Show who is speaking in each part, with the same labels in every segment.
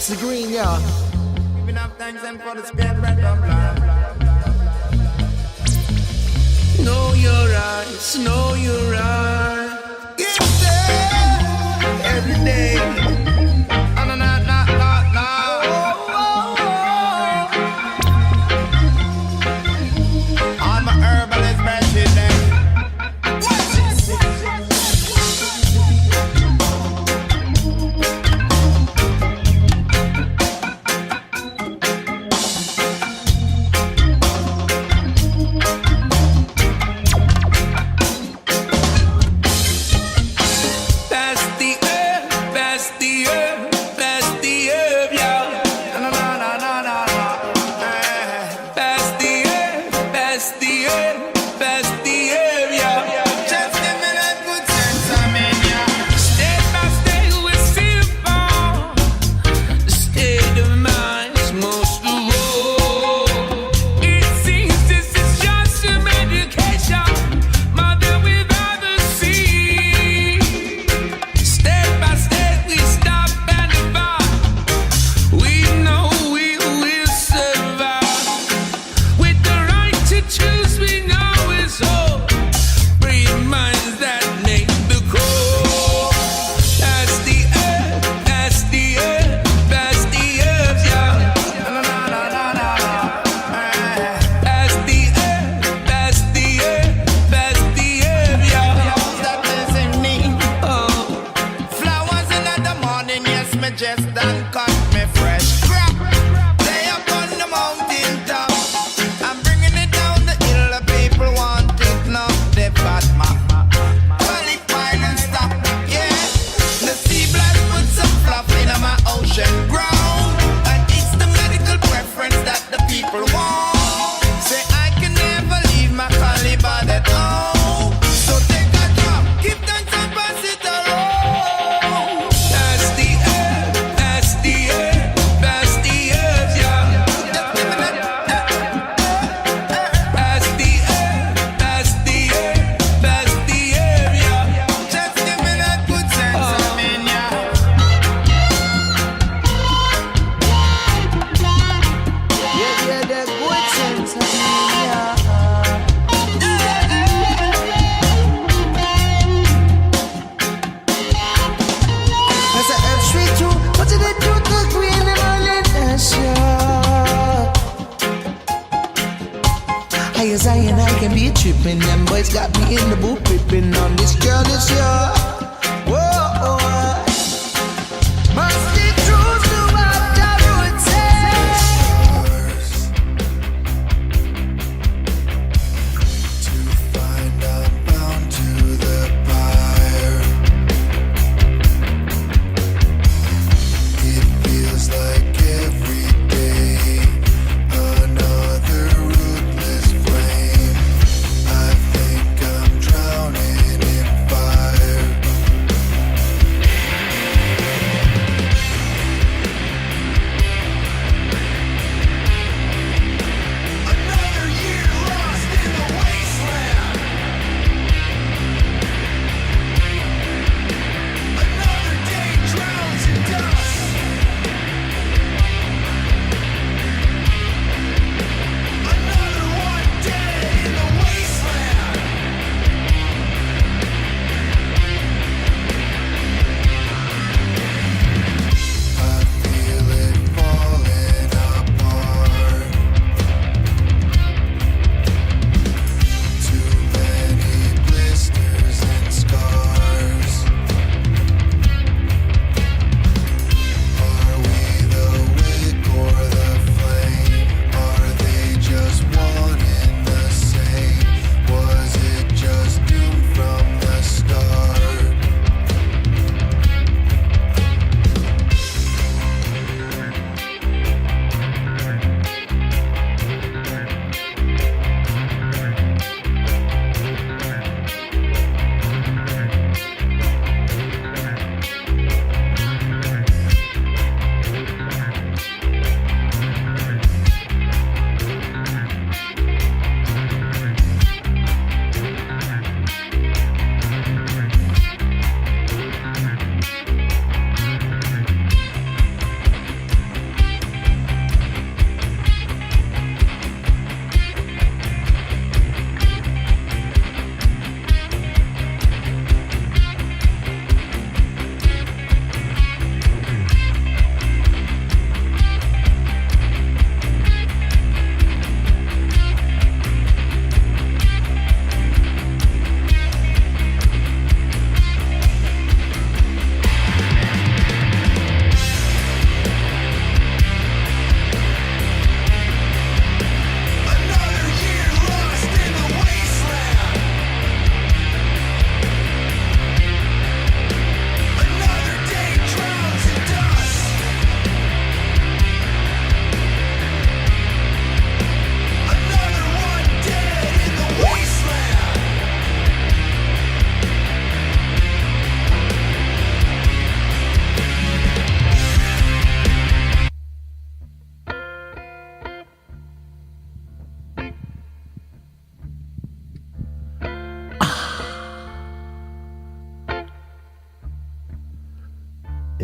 Speaker 1: the green, yeah.
Speaker 2: Giving up thanks and for the spirit of love.
Speaker 3: Know your rights, know your rights.
Speaker 2: Give them every day. No, no, no, no, no, no. All my herbalist branches them. Watch this.
Speaker 1: Tripping, them boys got me in the booth, tripping on this girl this year. Whoa, must be true to what I would say.
Speaker 4: To find I'm bound to the fire. It feels like every day another ruthless flame. I think I'm drowning in fire.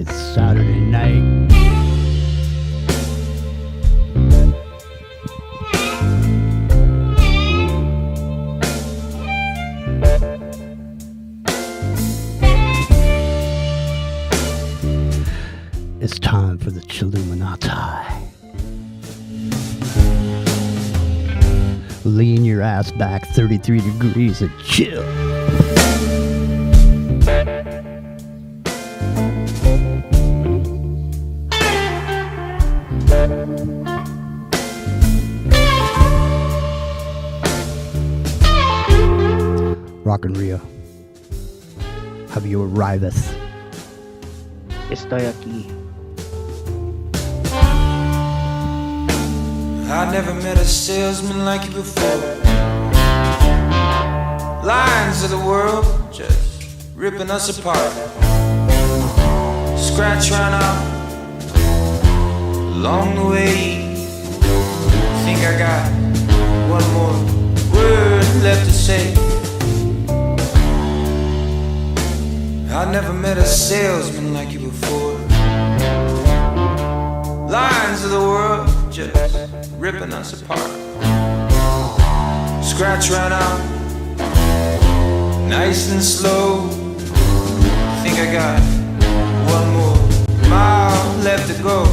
Speaker 5: It's Saturday night. It's time for the chilluminatti. Lean your ass back 33 degrees and chill. Rock and Rio. Have you arriveth?
Speaker 6: Estoy aquí.
Speaker 2: I never met a salesman like you before. Lions of the world just ripping us apart. Scratch right out along the way. Think I got one more word left to say. I never met a salesman like you before. Lions of the world just ripping us apart. Scratch right out, nice and slow. Think I got one more mile left to go.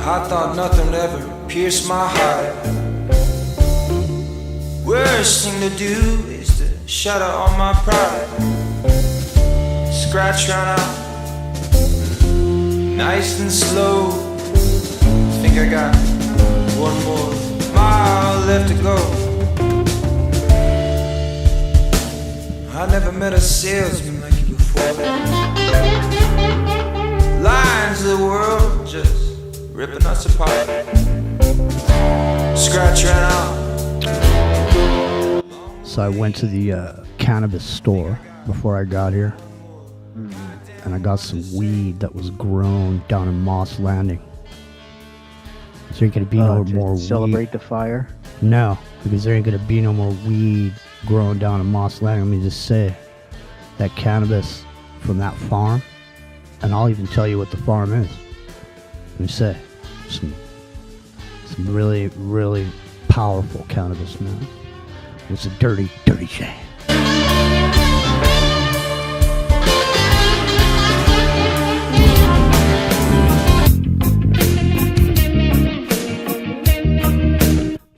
Speaker 2: I thought nothing would ever pierce my heart. Worst thing to do is to shatter all my pride. Scratch right out, nice and slow. Think I got one more mile left to go. I never met a salesman like you before. Lions of the world just ripping us apart. Scratch right out.
Speaker 5: So I went to the cannabis store before I got here, and I got some weed that was grown down in Moss Landing. There ain't gonna be no more
Speaker 6: Celebrate
Speaker 5: weed.
Speaker 6: the fire.
Speaker 5: No, because there ain't gonna be no more weed grown down in Moss Landing. Let me just say that cannabis from that farm, and I'll even tell you what the farm is. Let me say some really, really powerful cannabis, man. It's a dirty, dirty shame.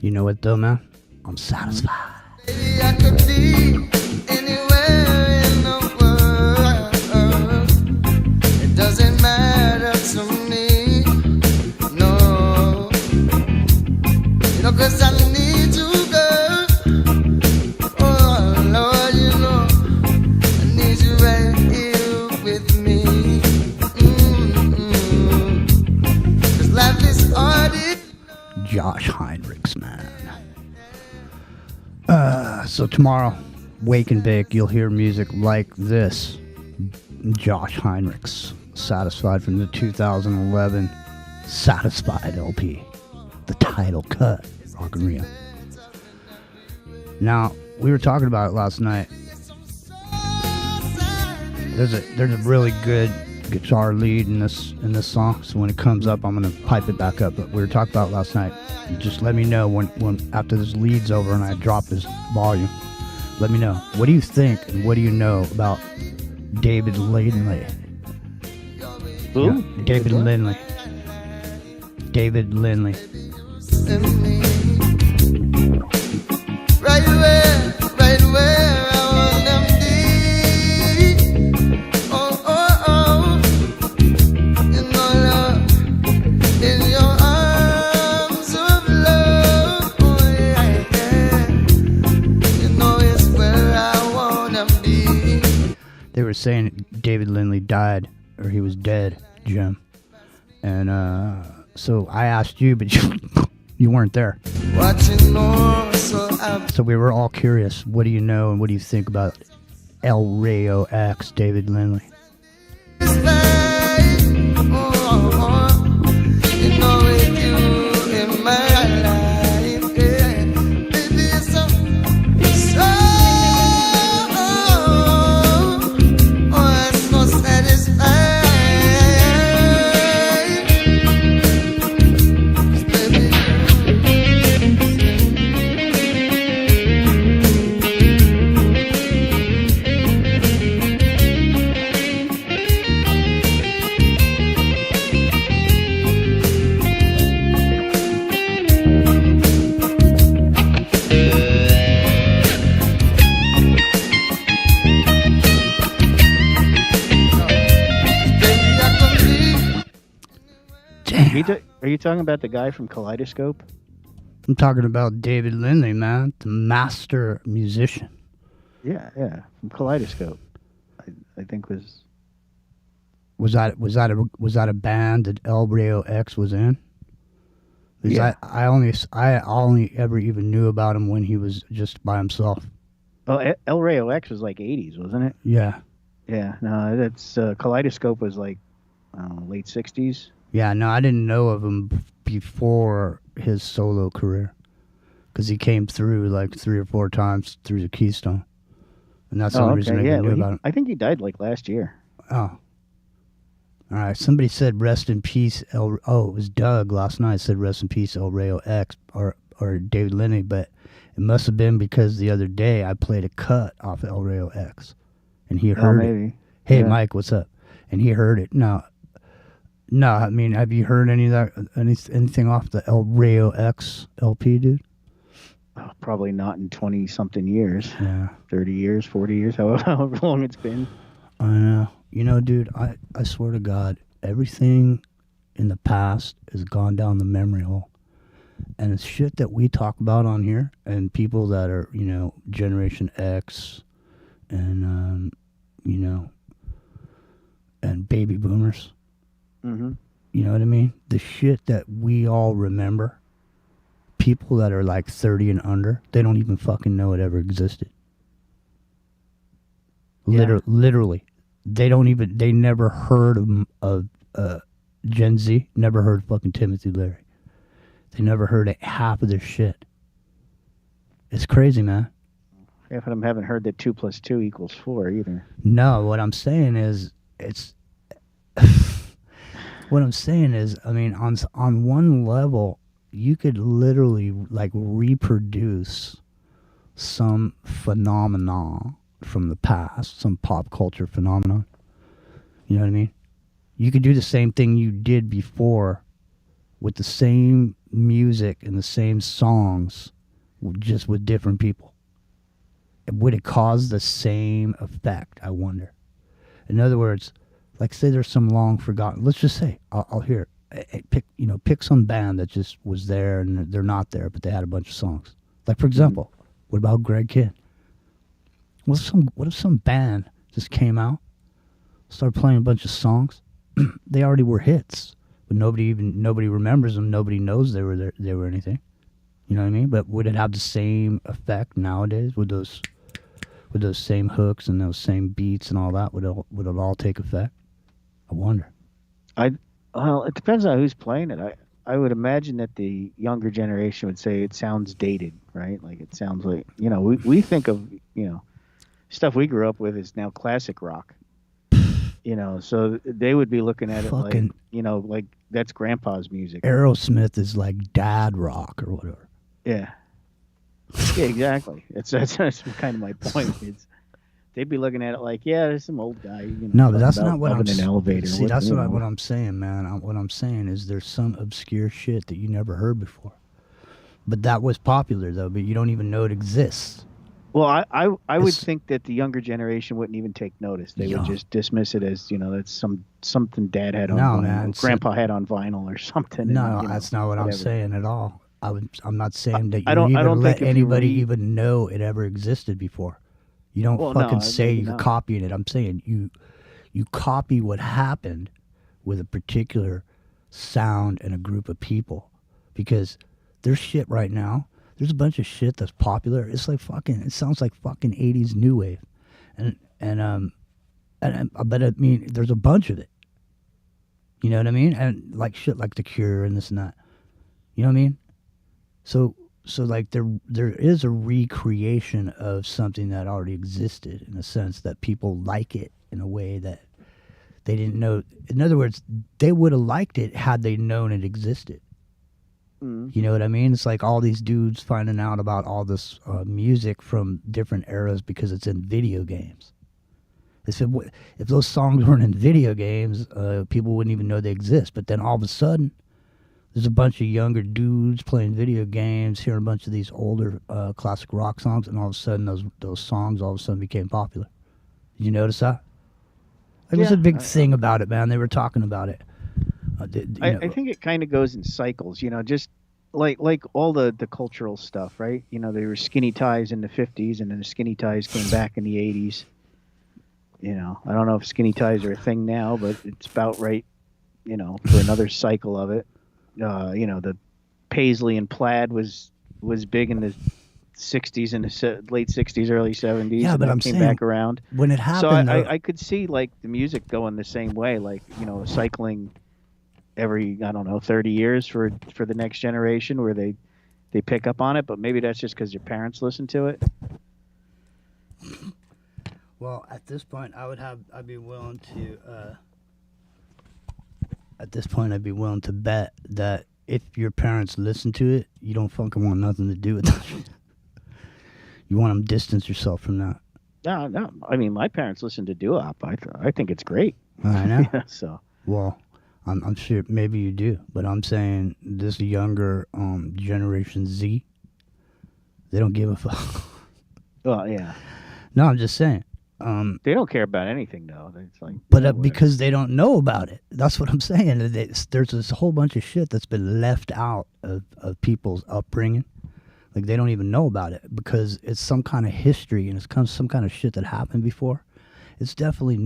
Speaker 5: You know what though, man? I'm satisfied.
Speaker 1: Maybe I could be anywhere in the world. It doesn't matter to me, no. You know, 'cause I need you, girl. Oh, Lord, you know, I need you right here with me. 'Cause life is hard.
Speaker 5: Josh Heinrichs, man. So tomorrow, Wake and Bake, you'll hear music like this. Josh Heinrichs, Satisfied from the 2011 Satisfied LP. The title cut, Rock and Rio. Now, we were talking about it last night. There's a really good guitar lead in this song, so when it comes up I'm gonna pipe it back up. But we were talking about it last night. Just let me know when after this lead's over and I drop this volume. Let me know. What do you think and what do you know about David Lindley?
Speaker 6: Who?
Speaker 5: Yeah, David Lindley. David Lindley.
Speaker 1: Right where I want them be.
Speaker 5: were saying David Lindley died, or he was dead, Jim. And so I asked you, but you weren't there.
Speaker 1: Watching more, so I'm
Speaker 5: So we were all curious. What do you know and what do you think about El Rayo X, David Lindley?
Speaker 1: satisfied. You know with you in my life, yeah. Baby, it's so, it's so satisfied. Baby,
Speaker 5: Damn.
Speaker 6: Are you talking about the guy from Kaleidoscope?
Speaker 5: I'm talking about David Lindley, man, the master musician.
Speaker 6: Yeah, from Kaleidoscope. I think was
Speaker 5: Was that a band that El Rayo X was in? Because
Speaker 6: Yeah.
Speaker 5: I only ever even knew about him when he was just by himself.
Speaker 6: El Rayo X was like 80s, wasn't it?
Speaker 5: Yeah.
Speaker 6: Yeah, no, that's Kaleidoscope was like late 60s.
Speaker 5: Yeah, no, I didn't know of him before his solo career. Because he came through like 3 or 4 times through the Keystone. And that's the only reason I even knew about him.
Speaker 6: I think he died like last year.
Speaker 5: Oh. All right. Somebody said rest in peace. It was Doug last night said rest in peace El Rayo X or David Lindley, but it must have been because the other day I played a cut off El Rayo X and he heard it.
Speaker 6: Maybe.
Speaker 5: Hey,
Speaker 6: Yeah.
Speaker 5: Mike, what's up? And he heard it. No, I mean, have you heard any of that? Anything off the El Rayo X LP, dude?
Speaker 6: Oh, probably not in 20-something years.
Speaker 5: Yeah.
Speaker 6: 30 years, 40 years, however long it's been.
Speaker 5: I know. You know, dude, I swear to God, everything in the past has gone down the memory hole. And it's shit that we talk about on here and people that are, you know, Generation X and, you know, and baby boomers.
Speaker 6: Mm-hmm.
Speaker 5: You know what I mean? The shit that we all remember, people that are like 30 and under, they don't even fucking know it ever existed.
Speaker 6: Yeah.
Speaker 5: Literally. They never heard of Gen Z, never heard fucking Timothy Leary. They never heard half of their shit. It's crazy, man.
Speaker 6: Yeah, but I haven't heard that 2 + 2 = 4 either.
Speaker 5: No, what I'm saying is, what I'm saying is, I mean, on one level, you could literally like reproduce some phenomenon from the past, some pop culture phenomenon. You know what I mean? You could do the same thing you did before with the same music and the same songs, just with different people. Would it cause the same effect, I wonder? In other words, like say there's some long forgotten, let's just say, I'll hear it. Pick some band that just was there and they're not there, but they had a bunch of songs. Like, for example, what about Greg Kidd? What if some band just came out, started playing a bunch of songs? They already were hits, but nobody remembers them. Nobody knows they were anything. You know what I mean? But would it have the same effect nowadays with those same hooks and those same beats and all that? Would it all take effect? I wonder.
Speaker 6: Well, it depends on who's playing it. I would imagine that the younger generation would say it sounds dated, right? Like it sounds like, we think of, stuff we grew up with is now classic rock. So they would be looking at it
Speaker 5: Fucking
Speaker 6: like that's grandpa's music.
Speaker 5: Aerosmith is like dad rock or whatever.
Speaker 6: Yeah. Yeah, exactly. That's kind of my point. They'd be looking at it like, yeah, there's some old guy.
Speaker 5: No, but that's not what I'm
Speaker 6: in an elevator.
Speaker 5: See, that's not what I'm saying, man. What I'm saying is there's some obscure shit that you never heard before. But that was popular, though, but you don't even know it exists.
Speaker 6: Well, I would think that the younger generation wouldn't even take notice. They would just dismiss it as, that's something dad had on vinyl,
Speaker 5: man,
Speaker 6: grandpa had on vinyl or something.
Speaker 5: No,
Speaker 6: and,
Speaker 5: that's not what I'm saying at all. I'm not saying that
Speaker 6: I don't
Speaker 5: let
Speaker 6: think
Speaker 5: anybody even know it ever existed before. You don't
Speaker 6: Well, no,
Speaker 5: fucking say
Speaker 6: maybe
Speaker 5: you're
Speaker 6: not.
Speaker 5: copying it. I'm saying you copy what happened with a particular sound and a group of people, because there's shit right now. There's a bunch of shit that's popular. It's like fucking. It sounds like fucking 80s new wave, and but I mean, there's a bunch of it. You know what I mean? And like shit, like The Cure and this and that. You know what I mean? So like there is a recreation of something that already existed, in a sense that people like it in a way that they didn't know. In other words, they would have liked it had they known it existed.
Speaker 6: Mm.
Speaker 5: You know what I mean? It's like all these dudes finding out about all this music from different eras because it's in video games. If those songs weren't in video games, people wouldn't even know they exist. But then all of a sudden, there's a bunch of younger dudes playing video games, hearing a bunch of these older classic rock songs, and all of a sudden those songs all of a sudden became popular. Did you notice that? There was a big thing about it, man. They were talking about it.
Speaker 6: I think it kind of goes in cycles, just like all the cultural stuff, right? There were skinny ties in the 50s, and then the skinny ties came back in the 80s. I don't know if skinny ties are a thing now, but it's about right, for another cycle of it. The paisley and plaid was big in the 60s and the late 60s, early 70s.
Speaker 5: Yeah,
Speaker 6: and
Speaker 5: but
Speaker 6: that
Speaker 5: I'm
Speaker 6: came
Speaker 5: saying
Speaker 6: back around.
Speaker 5: when it happened,
Speaker 6: So I could see like the music going the same way, like cycling every 30 years for the next generation, where they pick up on it. But maybe that's just because your parents listen to it.
Speaker 5: well, at this point, I'd be willing to. At this point, I'd be willing to bet that if your parents listen to it, you don't fucking want nothing to do with that. You want them to distance yourself from that.
Speaker 6: No. I mean, my parents listen to doo-wop. I think it's great.
Speaker 5: I know.
Speaker 6: So.
Speaker 5: Well, I'm sure maybe you do, but I'm saying this younger Generation Z, they don't give a fuck.
Speaker 6: Well, yeah.
Speaker 5: No, I'm just saying.
Speaker 6: They don't care about anything, though. It's like,
Speaker 5: But because they don't know about it. That's what I'm saying. There's this whole bunch of shit that's been left out of people's upbringing. Like, they don't even know about it because it's some kind of history and it's some kind of shit that happened before. It's definitely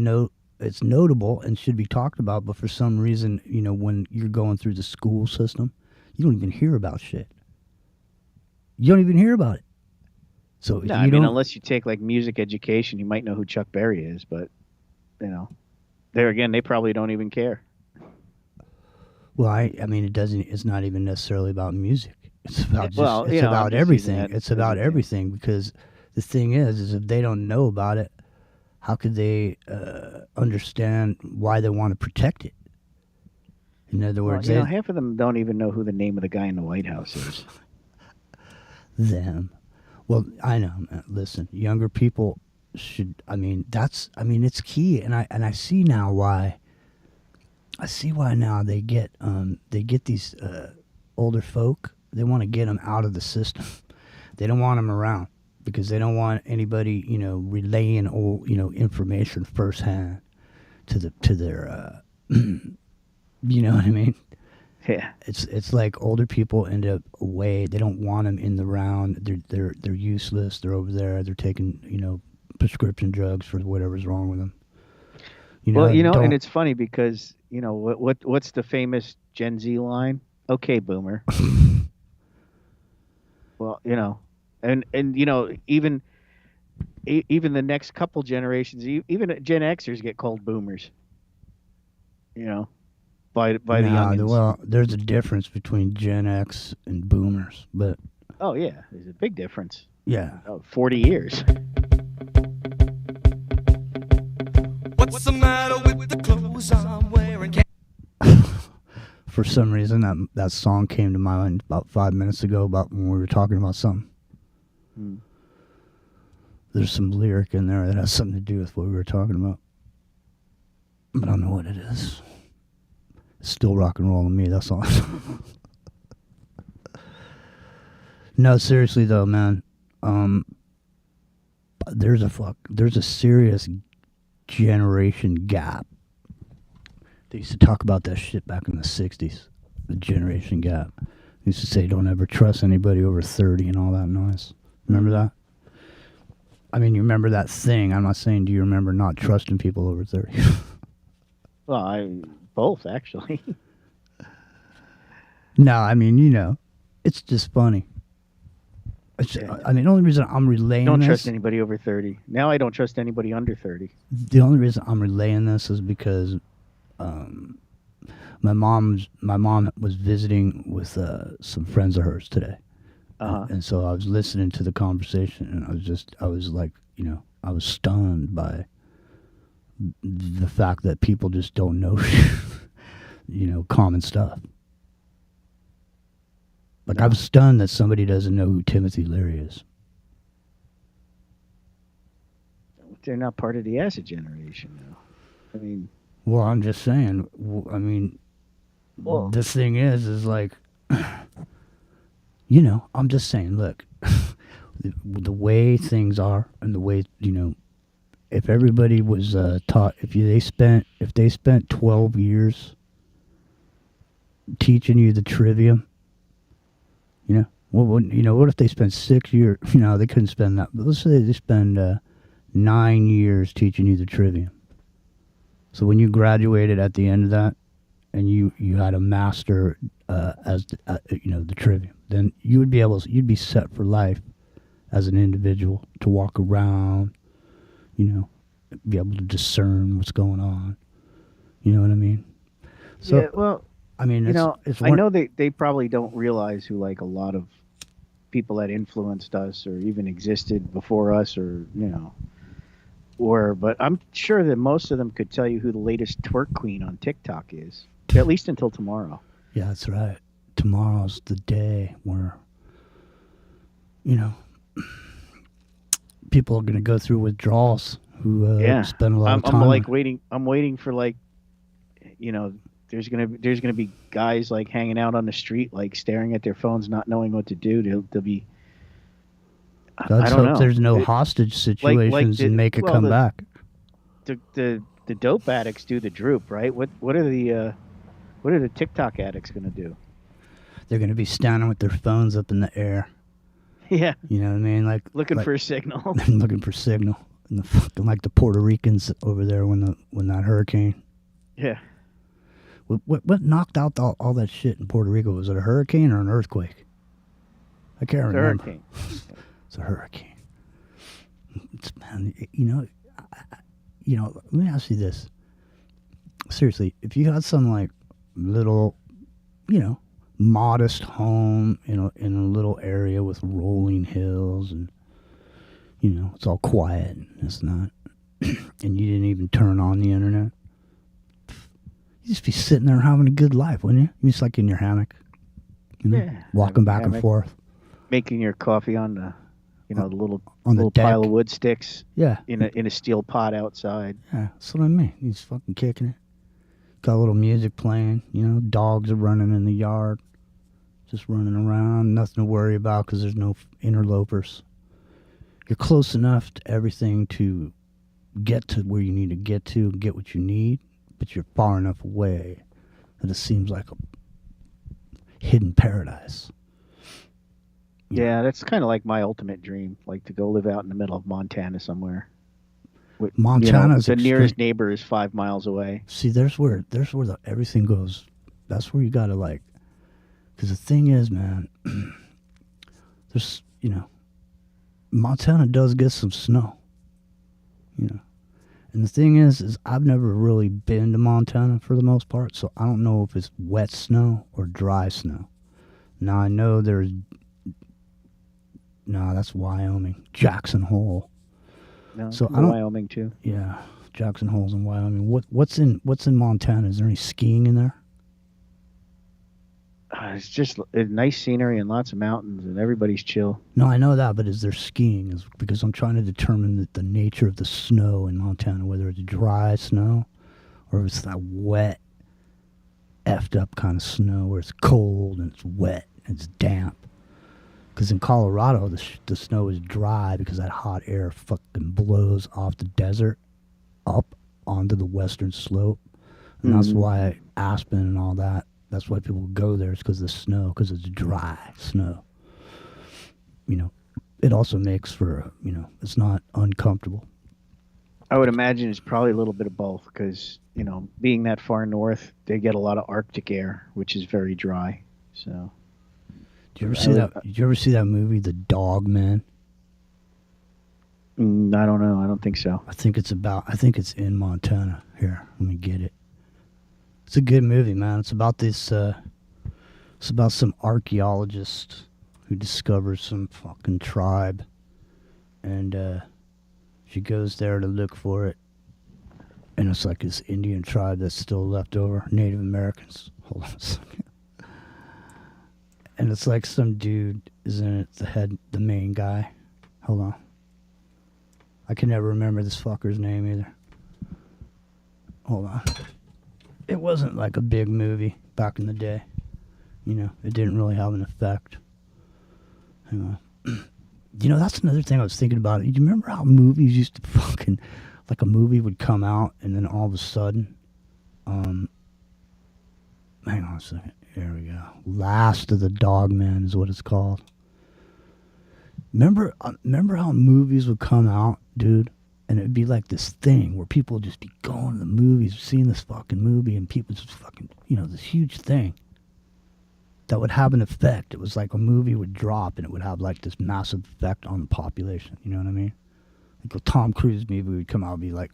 Speaker 5: it's notable and should be talked about, but for some reason, when you're going through the school system, you don't even hear about shit. You don't even hear about it. So
Speaker 6: no, I mean, unless you take like music education, you might know who Chuck Berry is, but there again, they probably don't even care.
Speaker 5: Well, I mean, it's not even necessarily about music. It's about it's
Speaker 6: I'm
Speaker 5: about
Speaker 6: just
Speaker 5: everything.
Speaker 6: using that
Speaker 5: It's
Speaker 6: as
Speaker 5: about
Speaker 6: a-
Speaker 5: everything, because the thing is if they don't know about it, how could they understand why they want to protect it? In other words,
Speaker 6: half of them don't even know who the name of the guy in the White House is.
Speaker 5: them. Well, I know, man. Listen, younger people should. I mean, it's key, and I see now why. I see why now they get these older folk. They want to get them out of the system. They don't want them around because they don't want anybody, relaying old, information firsthand to their. You know what I mean?
Speaker 6: Yeah.
Speaker 5: It's like older people end up away. They don't want them in the round. They're useless. They're over there. They're taking prescription drugs for whatever's wrong with them.
Speaker 6: And it's funny because what's the famous Gen Z line? Okay, boomer. Well, and even the next couple generations, even Gen Xers get called boomers. By the youngins.
Speaker 5: Well, there's a difference between Gen X and boomers, but
Speaker 6: Oh yeah, there's a big difference.
Speaker 5: yeah.
Speaker 6: 40 years.
Speaker 3: What's the matter with the clothes I'm wearing?
Speaker 5: For some reason, that song came to my mind about 5 minutes ago about when we were talking about something.
Speaker 6: Hmm.
Speaker 5: There's some lyric in there that has something to do with what we were talking about. But I don't know what it is. It's still rock and roll to me, that's all. No, seriously though, man. There's a serious generation gap. They used to talk about that shit back in the 60s. The generation gap. They used to say don't ever trust anybody over 30 and all that noise. Remember that? I mean, you remember that thing. I'm not saying do you remember not trusting people over 30.
Speaker 6: Well, both actually.
Speaker 5: No, I mean, it's just funny. I mean, the only reason I'm relaying
Speaker 6: Don't
Speaker 5: this,
Speaker 6: trust anybody over 30. Now I don't trust anybody under 30.
Speaker 5: the only reason I'm relaying this is because my mom was visiting with some friends of hers today. And so I was listening to the conversation, and I was like, I was stunned by the fact that people just don't know, common stuff. Like, I was stunned that somebody doesn't know who Timothy Leary is.
Speaker 6: They're not part of the acid generation now. I mean,
Speaker 5: Well, I'm just saying. The thing is like, I'm just saying. Look, the way things are, and the way if everybody was taught, if they spent 12 years teaching you the trivium, what if they spent 6 years? They couldn't spend that. But let's say they spend 9 years teaching you the trivium. So when you graduated at the end of that, and you had a master as the trivium, then you'd be set for life as an individual to walk around, be able to discern what's going on. You know what I mean? So,
Speaker 6: yeah, well,
Speaker 5: I mean,
Speaker 6: I know they probably don't realize who like a lot of people that influenced us or even existed before us but I'm sure that most of them could tell you who the latest twerk queen on TikTok is, at least until tomorrow.
Speaker 5: Yeah, that's right. Tomorrow's the day where, people are going to go through withdrawals who spend a lot of time.
Speaker 6: I'm waiting for there's gonna be guys like hanging out on the street, like staring at their phones, not knowing what to do. They'll be.
Speaker 5: Let's hope there's no hostage situations and make it come back.
Speaker 6: The dope addicts do the droop, right? What are the TikTok addicts gonna do?
Speaker 5: They're gonna be standing with their phones up in the air.
Speaker 6: Yeah.
Speaker 5: You know what I mean? Like
Speaker 6: looking for a signal.
Speaker 5: Looking for signal. And the fucking like the Puerto Ricans over there when that hurricane.
Speaker 6: Yeah.
Speaker 5: What knocked out all that shit in Puerto Rico? Was it a hurricane or an earthquake? I can't remember.
Speaker 6: Hurricane.
Speaker 5: It's a hurricane. Let me ask you this. Seriously, if you had some like little, modest home in a little area with rolling hills and, it's all quiet and it's not, and you didn't even turn on the internet, you'd just be sitting there having a good life, wouldn't you? You're just like in your hammock, walking back and forth.
Speaker 6: Making your coffee on the, the little
Speaker 5: the
Speaker 6: pile of wood sticks.
Speaker 5: Yeah.
Speaker 6: In a steel pot outside.
Speaker 5: Yeah, that's what I mean. He's fucking kicking it. Got a little music playing. Dogs are running in the yard, just running around. Nothing to worry about because there's no interlopers. You're close enough to everything to get to where you need to get to and get what you need, but you're far enough away that it seems like a hidden paradise.
Speaker 6: Yeah, that's kind of like my ultimate dream, like to go live out in the middle of Montana somewhere.
Speaker 5: Montana's
Speaker 6: the nearest neighbor is 5 miles away.
Speaker 5: See, there's where everything goes. That's where you gotta because the thing is, man, there's Montana does get some snow, and the thing is I've never really been to Montana for the most part, so I don't know if it's wet snow or dry snow. Now I know that's Wyoming, Jackson Hole.
Speaker 6: No,
Speaker 5: so
Speaker 6: Wyoming too.
Speaker 5: Yeah, Jackson Hole's in Wyoming. What's in Montana? Is there any skiing in there?
Speaker 6: It's just nice scenery and lots of mountains, and everybody's chill.
Speaker 5: No, I know that, but is there skiing? Because I'm trying to determine the nature of the snow in Montana, whether it's dry snow or if it's that wet, effed up kind of snow where it's cold and it's wet and it's damp. Because in Colorado, the snow is dry because that hot air fucking blows off the desert up onto the western slope. And that's why Aspen and all that, that's why people go there. It's because of the snow, because it's dry snow. it also makes for, it's not uncomfortable.
Speaker 6: I would imagine it's probably a little bit of both because, being that far north, they get a lot of Arctic air, which is very dry. So,
Speaker 5: Did you ever see that movie, The Dogmen?
Speaker 6: I don't know. I don't think so.
Speaker 5: I think it's in Montana. Here, let me get it. It's a good movie, man. It's about it's about some archaeologist who discovers some fucking tribe, and she goes there to look for it, and it's like this Indian tribe that's still left over, Native Americans. Hold on a second. And it's like some dude is in it, the main guy. Hold on. I can never remember this fucker's name either. Hold on. It wasn't like a big movie back in the day. It didn't really have an effect. Hang on. That's another thing I was thinking about. Do you remember how movies used to fucking, like a movie would come out and then all of a sudden, hang on a second. Here we go. Last of the Dogmen is what it's called. Remember how movies would come out, dude, and it'd be like this thing where people would just be going to the movies, seeing this fucking movie, and people just fucking, this huge thing that would have an effect. It was like a movie would drop and it would have like this massive effect on the population. You know what I mean? Like a Tom Cruise movie would come out and be like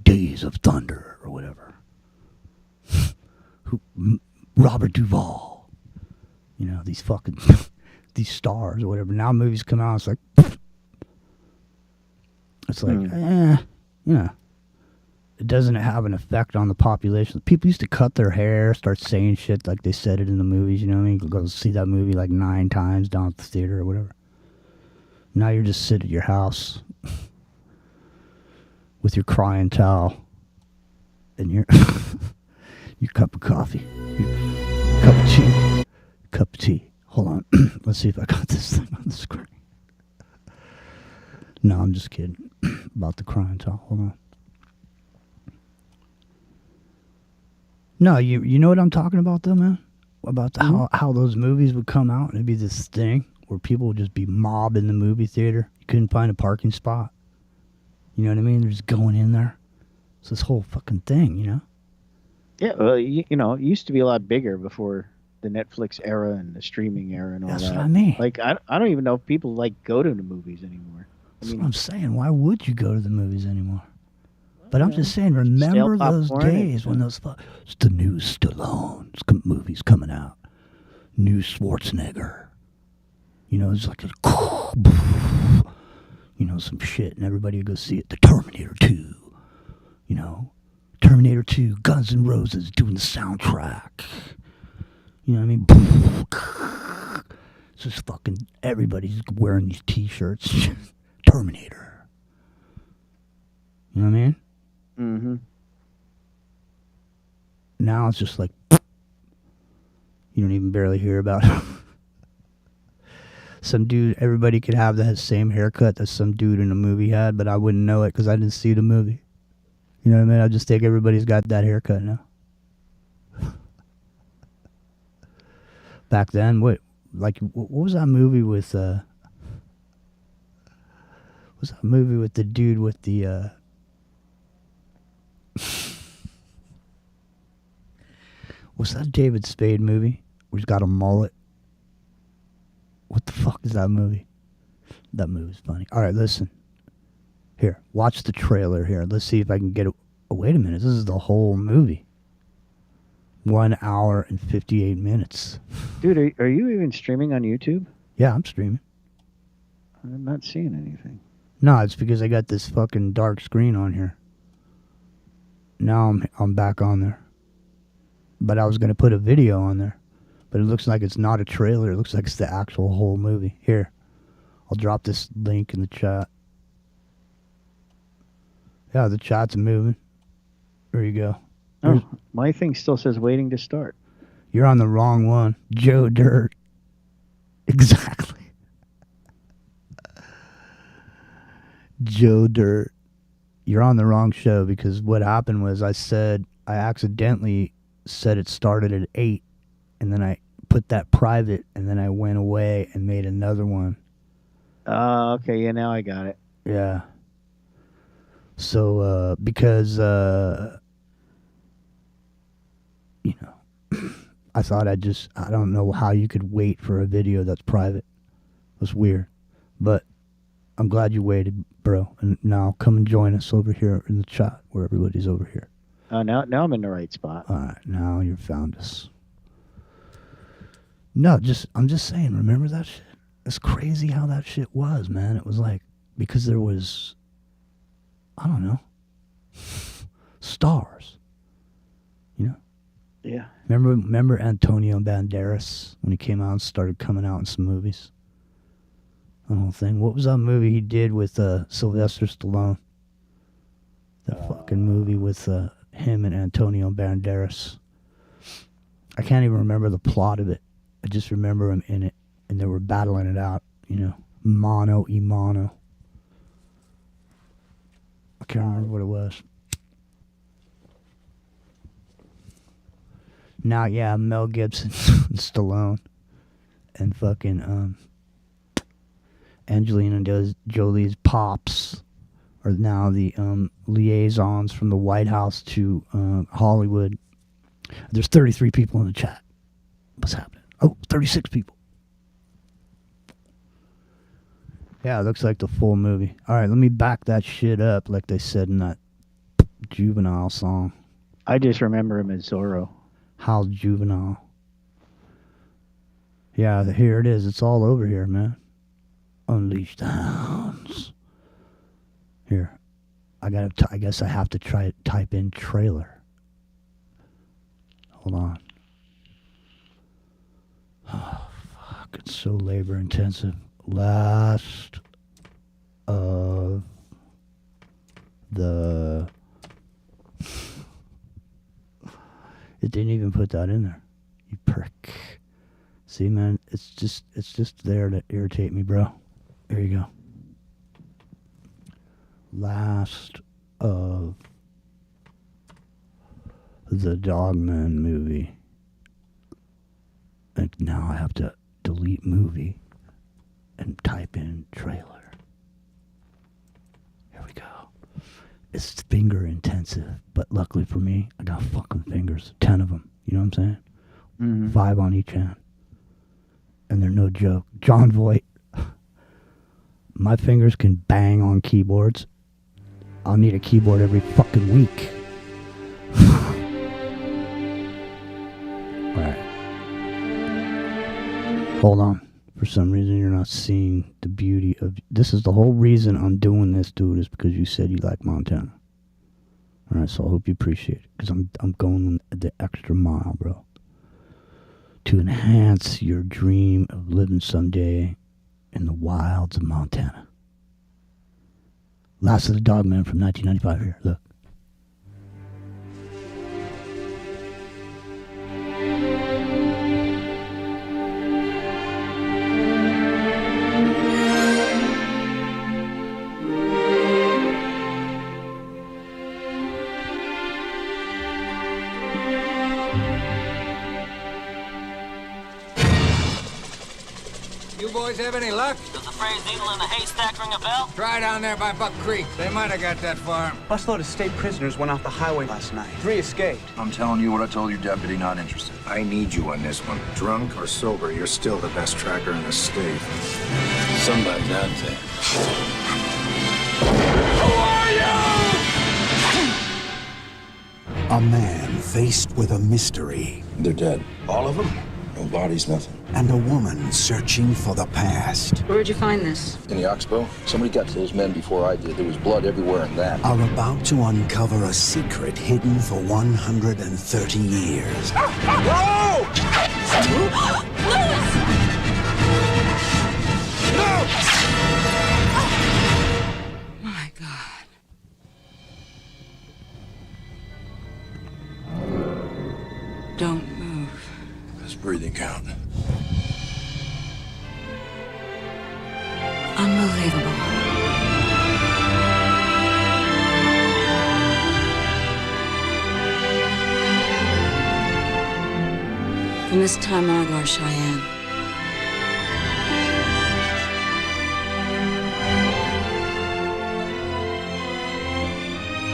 Speaker 5: Days of Thunder or whatever. Robert Duvall. These fucking these stars or whatever. Now movies come out, it's like it doesn't have an effect on the population. People used to cut their hair, start saying shit like they said it in the movies, you know what I mean? Go see that movie like 9 times down at the theater or whatever. Now you're just sitting at your house with your crying towel and your cup of coffee, your cup of tea. Hold on. Let's see if I got this thing on the screen. No, I'm just kidding about the crying towel. Hold on. No, you know what I'm talking about though, man? About how those movies would come out and it'd be this thing where people would just be mobbing the movie theater. You couldn't find a parking spot. You know what I mean? They're just going in there. It's this whole fucking thing,
Speaker 6: Yeah, well, it used to be a lot bigger before the Netflix era and the streaming era and all that.
Speaker 5: That's what I mean.
Speaker 6: Like, I don't even know if people go to the movies anymore.
Speaker 5: That's what I'm saying. Why would you go to the movies anymore? But I'm just saying, remember those days when it's the new Stallone movies coming out. New Schwarzenegger. It's like some shit, and everybody would go see it. The Terminator 2. Terminator 2, Guns N' Roses doing the soundtrack. You know what I mean? It's just fucking, everybody's wearing these t-shirts. Terminator. You know what I mean?
Speaker 6: Mm-hmm.
Speaker 5: Now it's just like, you don't even barely hear about it. Some dude, everybody could have the same haircut that some dude in a movie had, but I wouldn't know it because I didn't see the movie. You know what I mean? I just think everybody's got that haircut now. Back then, what was that movie with, what was that movie with the dude with the, what's that David Spade movie where he's got a mullet? What the fuck is that movie? That movie's funny. All right, listen. Here, watch the trailer here. Let's see if I can get it. Oh, wait a minute. This is the whole movie. 1 hour and 58 minutes.
Speaker 6: Dude, are you even streaming on YouTube?
Speaker 5: Yeah, I'm streaming.
Speaker 6: I'm not seeing anything.
Speaker 5: No, it's because I got this fucking dark screen on here. Now I'm back on there. But I was going to put a video on there. But it looks like it's not a trailer. It looks like it's the actual whole movie. Here, I'll drop this link in the chat. Yeah, the chat's moving. There you go.
Speaker 6: Oh, my thing still says waiting to start.
Speaker 5: You're on the wrong one. Joe Dirt. Exactly. Joe Dirt. You're on the wrong show because what happened was I accidentally said it started at 8 and then I put that private and then I went away and made another one
Speaker 6: Okay, yeah, now I got it.
Speaker 5: Yeah. So, because, you know, I thought I don't know how you could wait for a video that's private. It was weird. But I'm glad you waited, bro. And now come and join us over here in the chat where everybody's over here.
Speaker 6: Now I'm in the right spot.
Speaker 5: All right, now you've found us. No, I'm just saying, remember that shit? It's crazy how that shit was, man. It was like, because there was, I don't know, stars. You know?
Speaker 6: Yeah.
Speaker 5: Remember Antonio Banderas when he came out and started coming out in some movies? The whole thing. What was that movie he did with Sylvester Stallone? That fucking movie with him and Antonio Banderas. I can't even remember the plot of it. I just remember him in it, and they were battling it out, you know, mano y mano. I can't remember what it was. Now, yeah, Mel Gibson and Stallone and fucking Angelina Jolie's pops are now the liaisons from the White House to Hollywood. There's 33 people in the chat. What's happening? Oh, 36 people. Yeah, it looks like the full movie. All right, let me back that shit up like they said in that Juvenile song.
Speaker 6: I just remember him as Zorro.
Speaker 5: How Juvenile. Yeah, here it is. It's all over here, man. Unleash the hounds. Here. I guess I have to type in trailer. Hold on. Oh, fuck. It's so labor intensive. Last of the... It didn't even put that in there. You prick. See, man, it's just there to irritate me, bro. There you go. Last of the Dogmen movie. And now I have to delete movie and type in trailer. Here we go. It's finger intensive, but luckily for me, I got fucking fingers. 10 of them. You know what I'm saying?
Speaker 6: Mm-hmm.
Speaker 5: 5 on each hand. And they're no joke. John Voight. My fingers can bang on keyboards. I'll need a keyboard every fucking week. Alright. Hold on. For some reason you're not seeing the beauty of... This is the whole reason I'm doing this, dude, is because you said you like Montana. Alright, so I hope you appreciate it. Because I'm going the extra mile, bro. To enhance your dream of living someday in the wilds of Montana. Last of the Dogmen from 1995 here. Look.
Speaker 7: You boys have any luck?
Speaker 8: Does the phrase needle in a haystack ring a bell?
Speaker 7: Try down there by Buck Creek. They might have got that farm.
Speaker 9: Busload of state prisoners went off the highway last night. 3 escaped.
Speaker 10: I'm telling you what I told your deputy, not interested.
Speaker 11: I need you on this one. Drunk or sober, you're still the best tracker in the state.
Speaker 10: Somebody's out there.
Speaker 12: A man faced with a mystery.
Speaker 10: They're dead. All of them? No bodies, nothing.
Speaker 12: And a woman searching for the past.
Speaker 13: Where'd you find this?
Speaker 10: In the Oxbow, somebody got to those men before I did. There was blood everywhere in that.
Speaker 12: Are about to uncover a secret hidden for 130 years.
Speaker 13: My God. Don't move.
Speaker 10: Does breathing count?
Speaker 13: Unbelievable. From this time, Argar Cheyenne.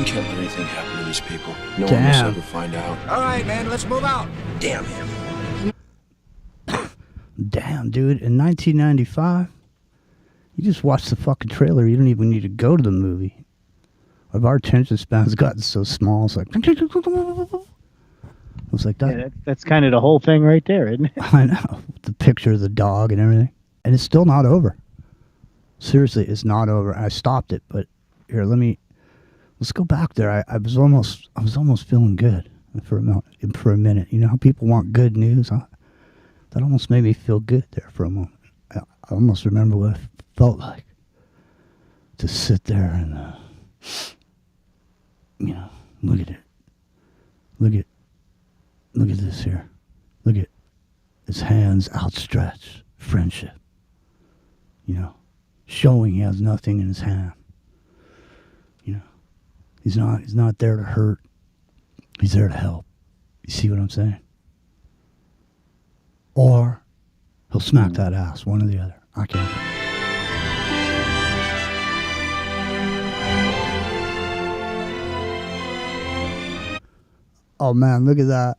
Speaker 10: We can't let anything happen to these people. No one must ever find out.
Speaker 7: All right, man, let's move out.
Speaker 10: Damn him.
Speaker 5: Damn, dude. In 1995, you just watch the fucking trailer. You don't even need to go to the movie. Our attention span's gotten so small. It's like... It's like that.
Speaker 6: Yeah, that's kind of the whole thing right there, isn't it?
Speaker 5: I know. The picture of the dog and everything. And it's still not over. Seriously, it's not over. I stopped it, but here, let's go back there. I was almost feeling good for a minute. You know how people want good news? That almost made me feel good there for a moment. I almost remember what it felt like to sit there and, look at it. Look at this here. Look at his hands outstretched. Friendship. Showing he has nothing in his hand. He's not there to hurt. He's there to help. You see what I'm saying? Or he'll smack that ass, one or the other. I can't. Oh man, look at that.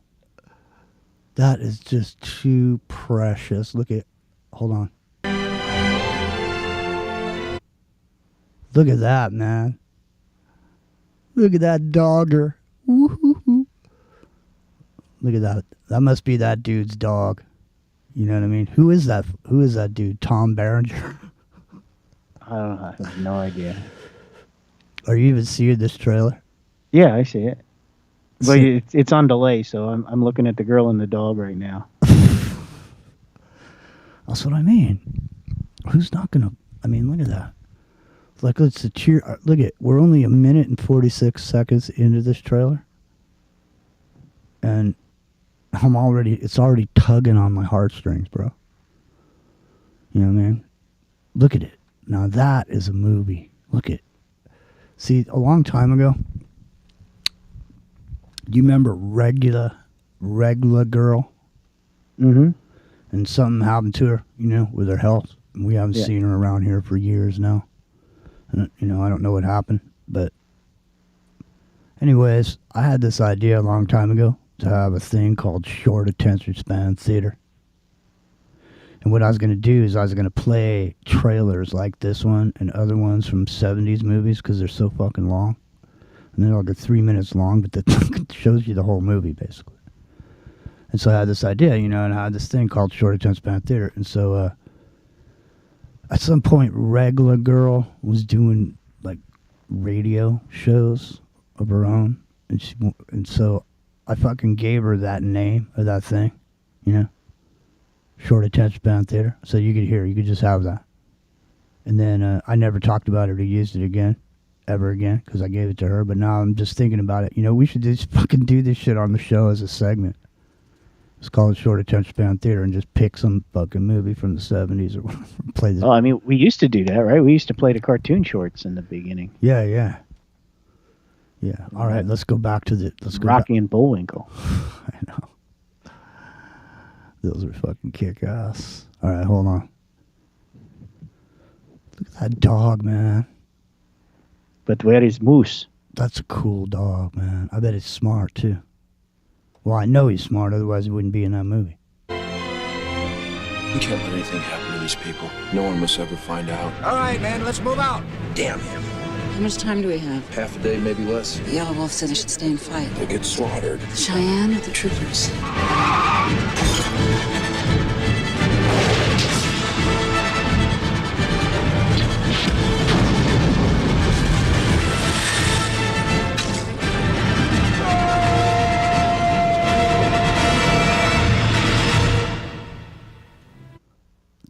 Speaker 5: That is just too precious. Hold on. Look at that, man. Look at that dogger. Woo-hoo-hoo. Look at that. That must be that dude's dog. You know what I mean? Who is that? Who is that dude? Tom Berenger?
Speaker 6: I don't know. I have no idea.
Speaker 5: Are you even seeing this trailer?
Speaker 6: Yeah, I see it. But it's on delay, so I'm looking at the girl and the dog right now.
Speaker 5: That's what I mean. Who's not gonna? I mean, look at that. Like, let's cheer. Look at. We're only 1 minute and 46 seconds into this trailer, and it's already tugging on my heartstrings, bro. You know what I mean? Look at it. Now that is a movie. Look at. See, a long time ago. Do you remember Regula Girl?
Speaker 6: Mm-hmm.
Speaker 5: And something happened to her, with her health. We haven't seen her around here for years now. And, I don't know what happened. But anyways, I had this idea a long time ago to have a thing called short attention span theater. And what I was going to do is I was going to play trailers like this one and other ones from 70s movies because they're so fucking long. And they're like 3 minutes long, but that shows you the whole movie, basically. And so I had this idea, and I had this thing called Short Attention Span Theater. And so at some point, Regula Girl was doing, like, radio shows of her own. And so I fucking gave her that name of that thing, Short Attention Span Theater. So you could just have that. And then I never talked about it or used it again. Ever again, because I gave it to her. But now I'm just thinking about it. We should just fucking do this shit on the show as a segment. It's called Short Attention Span Theater and just pick some fucking movie from the 70s or whatever. Play this.
Speaker 6: Oh, I mean, we used to do that, right? We used to play the cartoon shorts in the beginning.
Speaker 5: Yeah. All right, let's go back to
Speaker 6: Rocky and Bullwinkle.
Speaker 5: I know. Those are fucking kick-ass. All right, hold on. Look at that dog, man.
Speaker 6: But where is Moose?
Speaker 5: That's a cool dog, man. I bet he's smart, too. Well, I know he's smart, otherwise he wouldn't be in that movie.
Speaker 10: We can't let anything happen to these people. No one must ever find out.
Speaker 7: All right, man, let's move out.
Speaker 10: Damn him.
Speaker 13: How much time do we have?
Speaker 10: Half a day, maybe less.
Speaker 13: The Yellow Wolf said I should stay and fight.
Speaker 10: They'll get slaughtered.
Speaker 13: The Cheyenne or the troopers?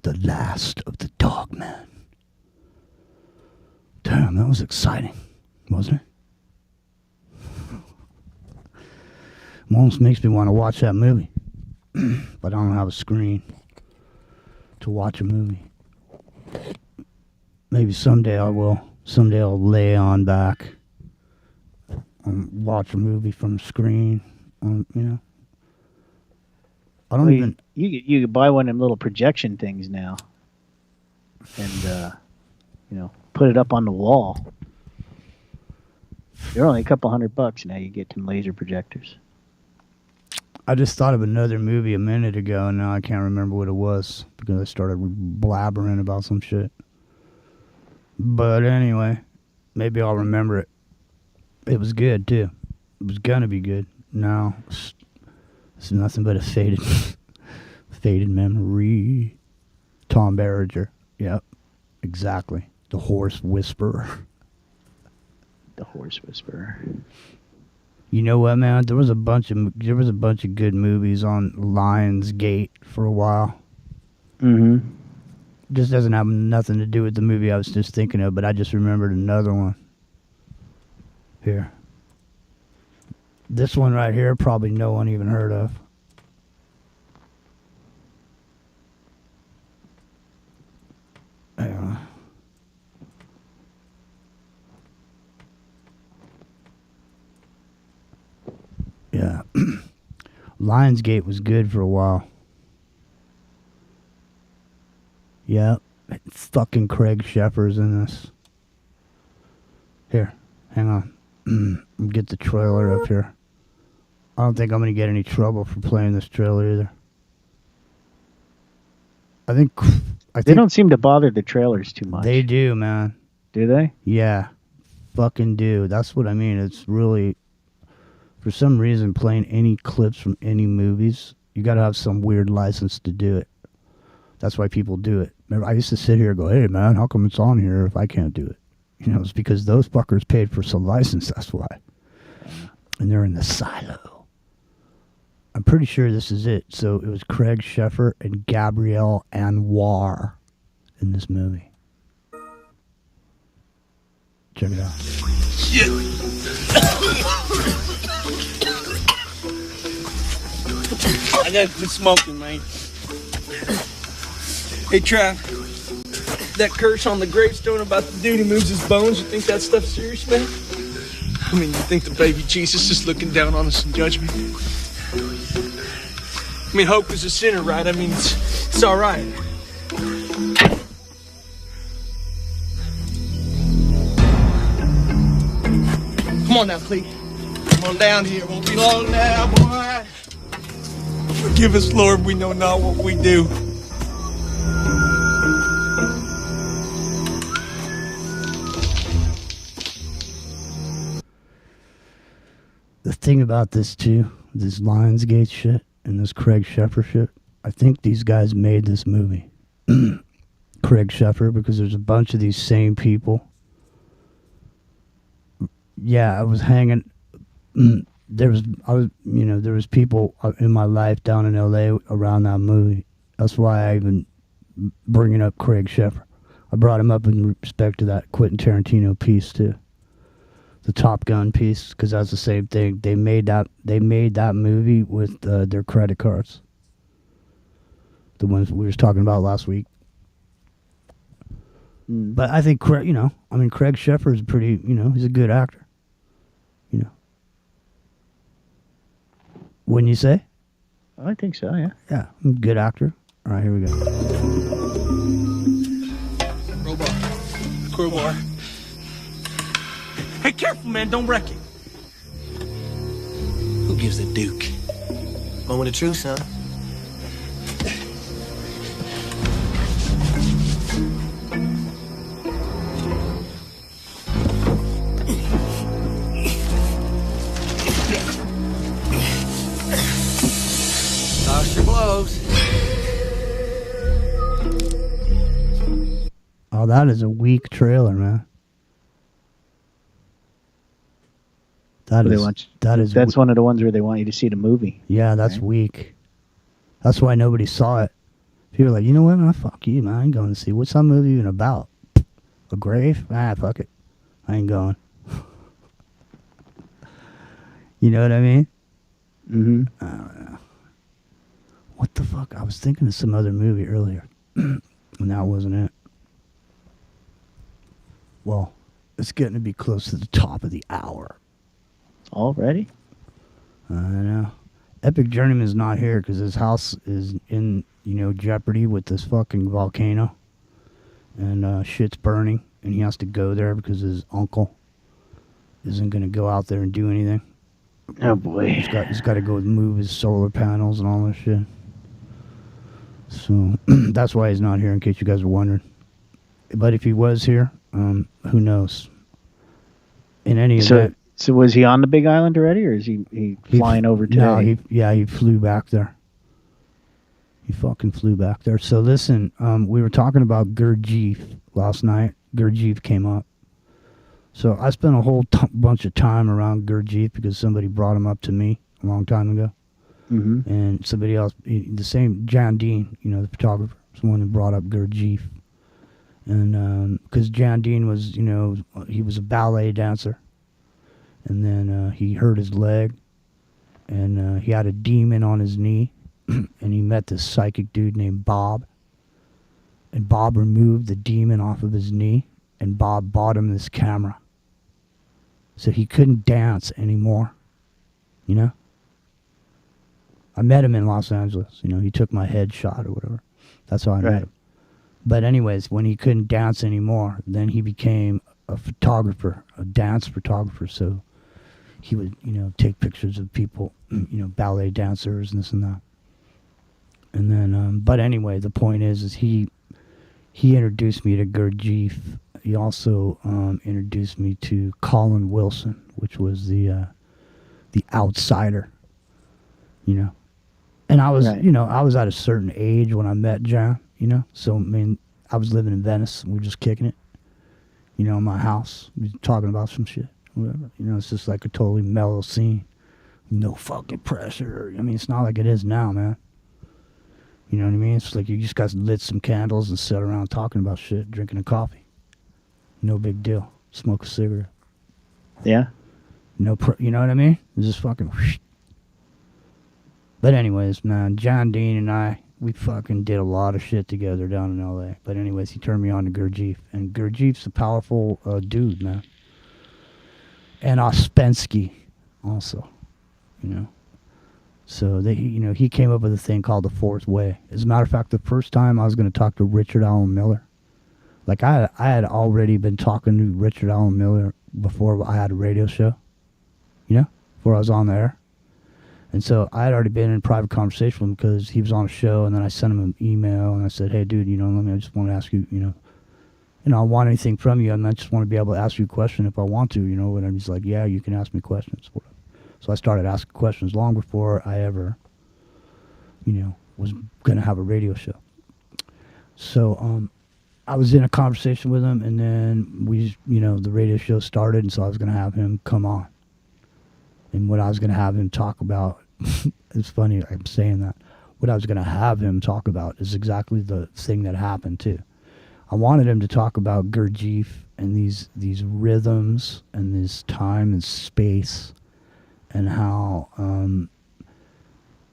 Speaker 5: The last of the Dogmen. Damn, that was exciting, wasn't it? Almost makes me want to watch that movie. But I don't have a screen to watch a movie. Maybe someday I will. Someday I'll lay on back and watch a movie from the screen. I don't even...
Speaker 6: You could buy one of them little projection things now. And, put it up on the wall. They're only a couple $100 now. You get them laser projectors.
Speaker 5: I just thought of another movie a minute ago, and now I can't remember what it was because I started blabbering about some shit. But anyway, maybe I'll remember it. It was good, too. It was gonna be good. No, it's nothing but a faded memory. Tom Berenger. Yep, exactly. The Horse Whisperer.
Speaker 6: The Horse Whisperer.
Speaker 5: You know what, man? There was a bunch of good movies on Lionsgate for a while.
Speaker 6: Mm-hmm.
Speaker 5: Just doesn't have nothing to do with the movie I was just thinking of, but I just remembered another one. Here. This one right here, probably no one even heard of. Yeah. Lionsgate was good for a while. Yeah. It's fucking Craig Sheffer's in this. Here. Hang on. Get the trailer up here. I don't think I'm going to get any trouble for playing this trailer either. I think
Speaker 6: they don't seem to bother the trailers too much.
Speaker 5: They do, man.
Speaker 6: Do they?
Speaker 5: Yeah. Fucking do. That's what I mean. It's really, for some reason, playing any clips from any movies, you got to have some weird license to do it. That's why people do it. Remember, I used to sit here and go, hey, man, how come it's on here if I can't do it? You know, it's because those fuckers paid for some license, that's why. And they're in the silo. I'm pretty sure this is it. So it was Craig Sheffer and Gabrielle Anwar in this movie. Check it out.
Speaker 3: Shit. I gotta quit smoking, man. Hey, Trav. That curse on the gravestone about the dude who moves his bones, you think that stuff's serious, man? I mean, you think the baby Jesus is looking down on us in judgment? I mean, Hope is a sinner, right? I mean, it's all right. Come on now, Clete. Come on down here. Won't be long now, boy. Forgive us, Lord. We know not what we do.
Speaker 5: The thing about this, too, this Lionsgate shit and this Craig Sheffer shit, I think these guys made this movie. Craig Sheffer, because there's a bunch of these same people. Yeah, I was hanging. There was people in my life down in L.A. around that movie. That's why I even bringing up Craig Sheffer. I brought him up in respect to that Quentin Tarantino piece too, the Top Gun piece, because that's the same thing. They made that movie with their credit cards, the ones we were talking about last week. But I think Craig Sheffer is pretty. He's a good actor. Wouldn't you say?
Speaker 6: I think so, yeah.
Speaker 5: Yeah, good actor. All right, here we go.
Speaker 3: Crowbar. Hey, careful, man. Don't wreck it. Who gives a duke? Moment of truth, son. Lost your blows.
Speaker 5: Oh, that is a weak trailer, man.
Speaker 6: That's one of the ones where they want you to see the movie.
Speaker 5: Yeah, that's weak. That's why nobody saw it. People are like, you know what, man? Fuck you, man. I ain't going to see. What's that movie even about? A grave? Fuck it. I ain't going. You know what I mean?
Speaker 6: Mm-hmm.
Speaker 5: I don't know. What the fuck? I was thinking of some other movie earlier. And that wasn't it. Well, it's getting to be close to the top of the hour.
Speaker 6: Already?
Speaker 5: I know. Epic Journeyman's not here because his house is in, jeopardy with this fucking volcano. And shit's burning. And he has to go there because his uncle isn't going to go out there and do anything.
Speaker 6: Oh boy.
Speaker 5: He's got to go move his solar panels and all that shit. So that's why he's not here, in case you guys were wondering. But if he was here, who knows? In any event.
Speaker 6: So was he on the Big Island already, or is he flying over today?
Speaker 5: No, he flew back there. He fucking flew back there. So listen, we were talking about Gurdjieff last night. Gurdjieff came up. So I spent a whole bunch of time around Gurdjieff because somebody brought him up to me a long time ago.
Speaker 6: Mm-hmm.
Speaker 5: And somebody else, the same John Dean, the photographer, was the one who brought up Gurdjieff. And because John Dean was, he was a ballet dancer. And then he hurt his leg. And he had a demon on his knee. And he met this psychic dude named Bob. And Bob removed the demon off of his knee. And Bob bought him this camera. So he couldn't dance anymore. I met him in Los Angeles. He took my headshot or whatever. That's how I met him. But anyways, when he couldn't dance anymore, then he became a photographer, a dance photographer. So he would, take pictures of people, ballet dancers and this and that. And then, but anyway, the point is he introduced me to Gurdjieff. He also introduced me to Colin Wilson, which was the outsider, And I was, I was at a certain age when I met John, So, I was living in Venice. And we were just kicking it, in my house. We were talking about some shit, whatever. It's just like a totally mellow scene. No fucking pressure. It's not like it is now, man. You know what I mean? It's like you just got lit some candles and sat around talking about shit, drinking a coffee. No big deal. Smoke a cigarette.
Speaker 6: Yeah.
Speaker 5: You know what I mean? It's just fucking whoosh. But anyways, man, John Dean and I, we fucking did a lot of shit together down in L.A. But anyways, he turned me on to Gurdjieff. And Gurdjieff's a powerful dude, man. And Ouspensky also, So, he came up with a thing called the Fourth Way. As a matter of fact, the first time I was going to talk to Richard Allen Miller, like I had already been talking to Richard Allen Miller before I had a radio show, before I was on the air. And so I had already been in private conversation with him because he was on a show, and then I sent him an email, and I said, hey, dude, I just want to ask you, I don't want anything from you, and I just want to be able to ask you a question if I want to, And he's like, yeah, you can ask me questions. So I started asking questions long before I ever, was going to have a radio show. So, I was in a conversation with him, and then the radio show started, and so I was going to have him come on. And what I was going to have him talk about, it's funny I'm saying that, what I was going to have him talk about is exactly the thing that happened, too. I wanted him to talk about Gurdjieff and these rhythms and this time and space and how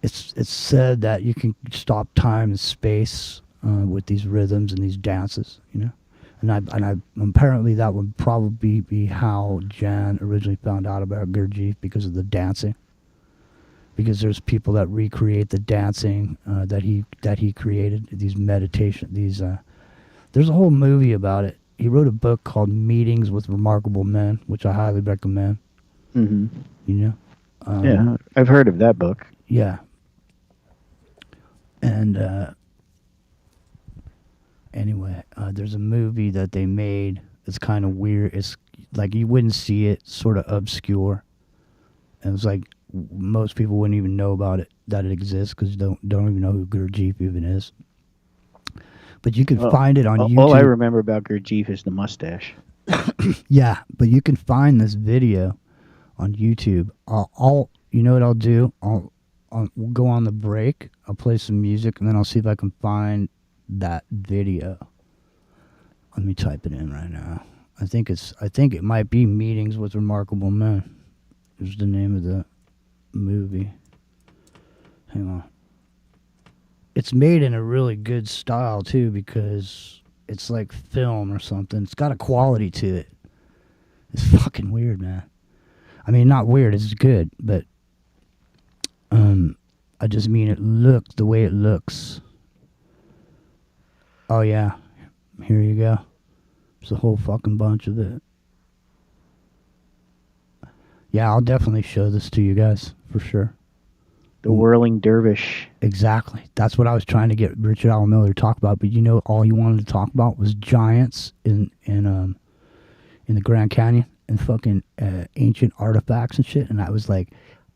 Speaker 5: it's said that you can stop time and space with these rhythms and these dances, And I apparently that would probably be how Jan originally found out about Gurdjieff, because of the dancing. Because there's people that recreate the dancing that he created, these meditation, there's a whole movie about it. He wrote a book called Meetings with Remarkable Men, which I highly recommend.
Speaker 6: Mm-hmm. Yeah, I've heard of that book.
Speaker 5: Yeah. And anyway, there's a movie that they made. It's kind of weird. It's like you wouldn't see it, sort of obscure. And it's like most people wouldn't even know about it, that it exists, because don't even know who Gurdjieff even is. But you can find it on YouTube.
Speaker 6: All I remember about Gurdjieff is the mustache.
Speaker 5: Yeah, but you can find this video on YouTube. You know what I'll do? We'll go on the break. I'll play some music, and then I'll see if I can find that video. Let me type it in right now. I think it might be Meetings with Remarkable Men. Is the name of the movie. Hang on. It's made in a really good style too, because it's like film or something. It's got a quality to it. It's fucking weird, man. I mean, not weird, it's good, but I just mean the way it looks. Oh yeah, here you go. There's a whole fucking bunch of it. Yeah, I'll definitely show this to you guys for sure.
Speaker 6: The Whirling Dervish.
Speaker 5: Exactly. That's what I was trying to get Richard Allen Miller to talk about. But you know, all he wanted to talk about was giants in the Grand Canyon and fucking ancient artifacts and shit. And I was like,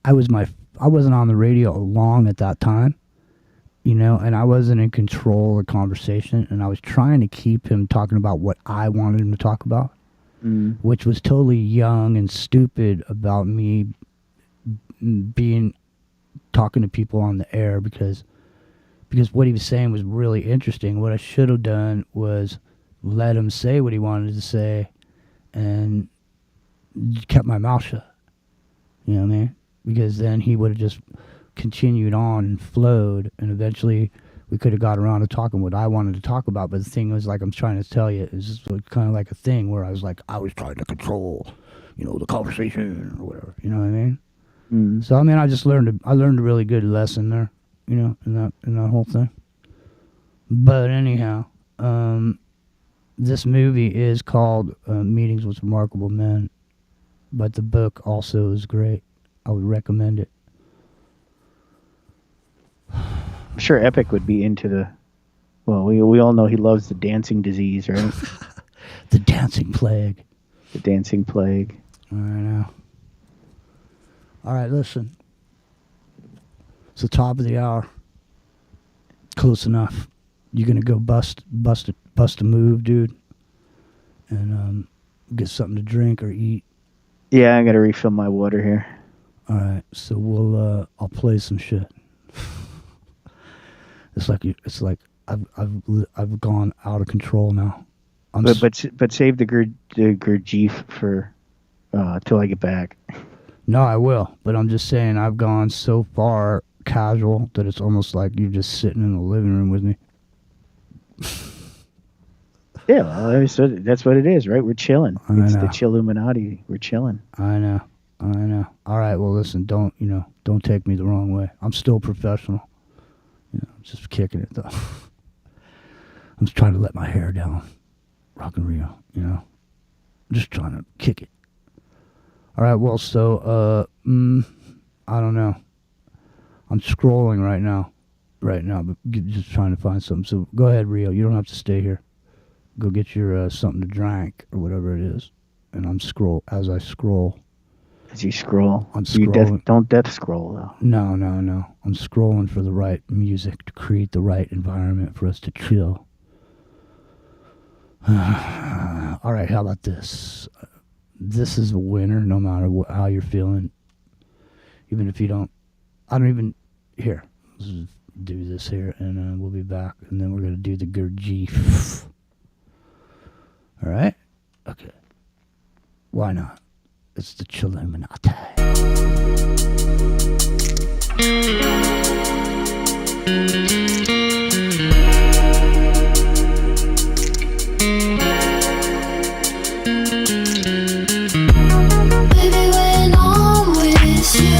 Speaker 5: I wasn't on the radio long at that time, you know, and I wasn't in control of the conversation. And I was trying to keep him talking about what I wanted him to talk about, which was totally young and stupid about me talking to people on the air because what he was saying was really interesting. What I should have done was let him say what he wanted to say and kept my mouth shut. You know what I mean? Because then he would have just continued on and flowed, and eventually we could have got around to talking what I wanted to talk about. But the thing was, like I'm trying to tell you, is kind of like a thing where I was trying to control, you know, the conversation or whatever. You know what I mean? So I mean, I learned a really good lesson there, you know, in that whole thing. But anyhow, this movie is called Meetings with Remarkable Men, but the book also is great. I would recommend it.
Speaker 6: I'm sure Epic would be into the. Well, we all know he loves the dancing disease, right?
Speaker 5: The dancing plague.
Speaker 6: The dancing plague.
Speaker 5: I know. All right, listen. It's the top of the hour. Close enough. You're gonna go bust a move, dude, and get something to drink or eat.
Speaker 6: Yeah, I gotta refill my water here.
Speaker 5: All right, so I'll play some shit. It's like I've gone out of control now.
Speaker 6: But save the Gurdjieff for till I get back.
Speaker 5: No, I will. But I'm just saying I've gone so far casual that it's almost like you're just sitting in the living room with me.
Speaker 6: Yeah, well, that's what it is, right? We're chilling. It's the chilluminatti. We're chilling.
Speaker 5: I know. All right, well, listen, don't take me the wrong way. I'm still professional. You know, I'm just kicking it, though. I'm just trying to let my hair down. Rock and Rio, you know. I'm just trying to kick it. All right, well, so, I don't know. I'm scrolling right now, but just trying to find something. So go ahead, Rio. You don't have to stay here. Go get your something to drink or whatever it is. And as I scroll.
Speaker 6: As you scroll?
Speaker 5: I'm scrolling.
Speaker 6: Don't death scroll, though.
Speaker 5: No. I'm scrolling for the right music to create the right environment for us to chill. All right, how about this? This is a winner no matter how you're feeling. Even if you don't. Here. Let's just do this here, and we'll be back. And then we're going to do the Gurdjieff. All right? Okay. Why not? It's the chilluminatti.
Speaker 14: Baby, when I'm with you,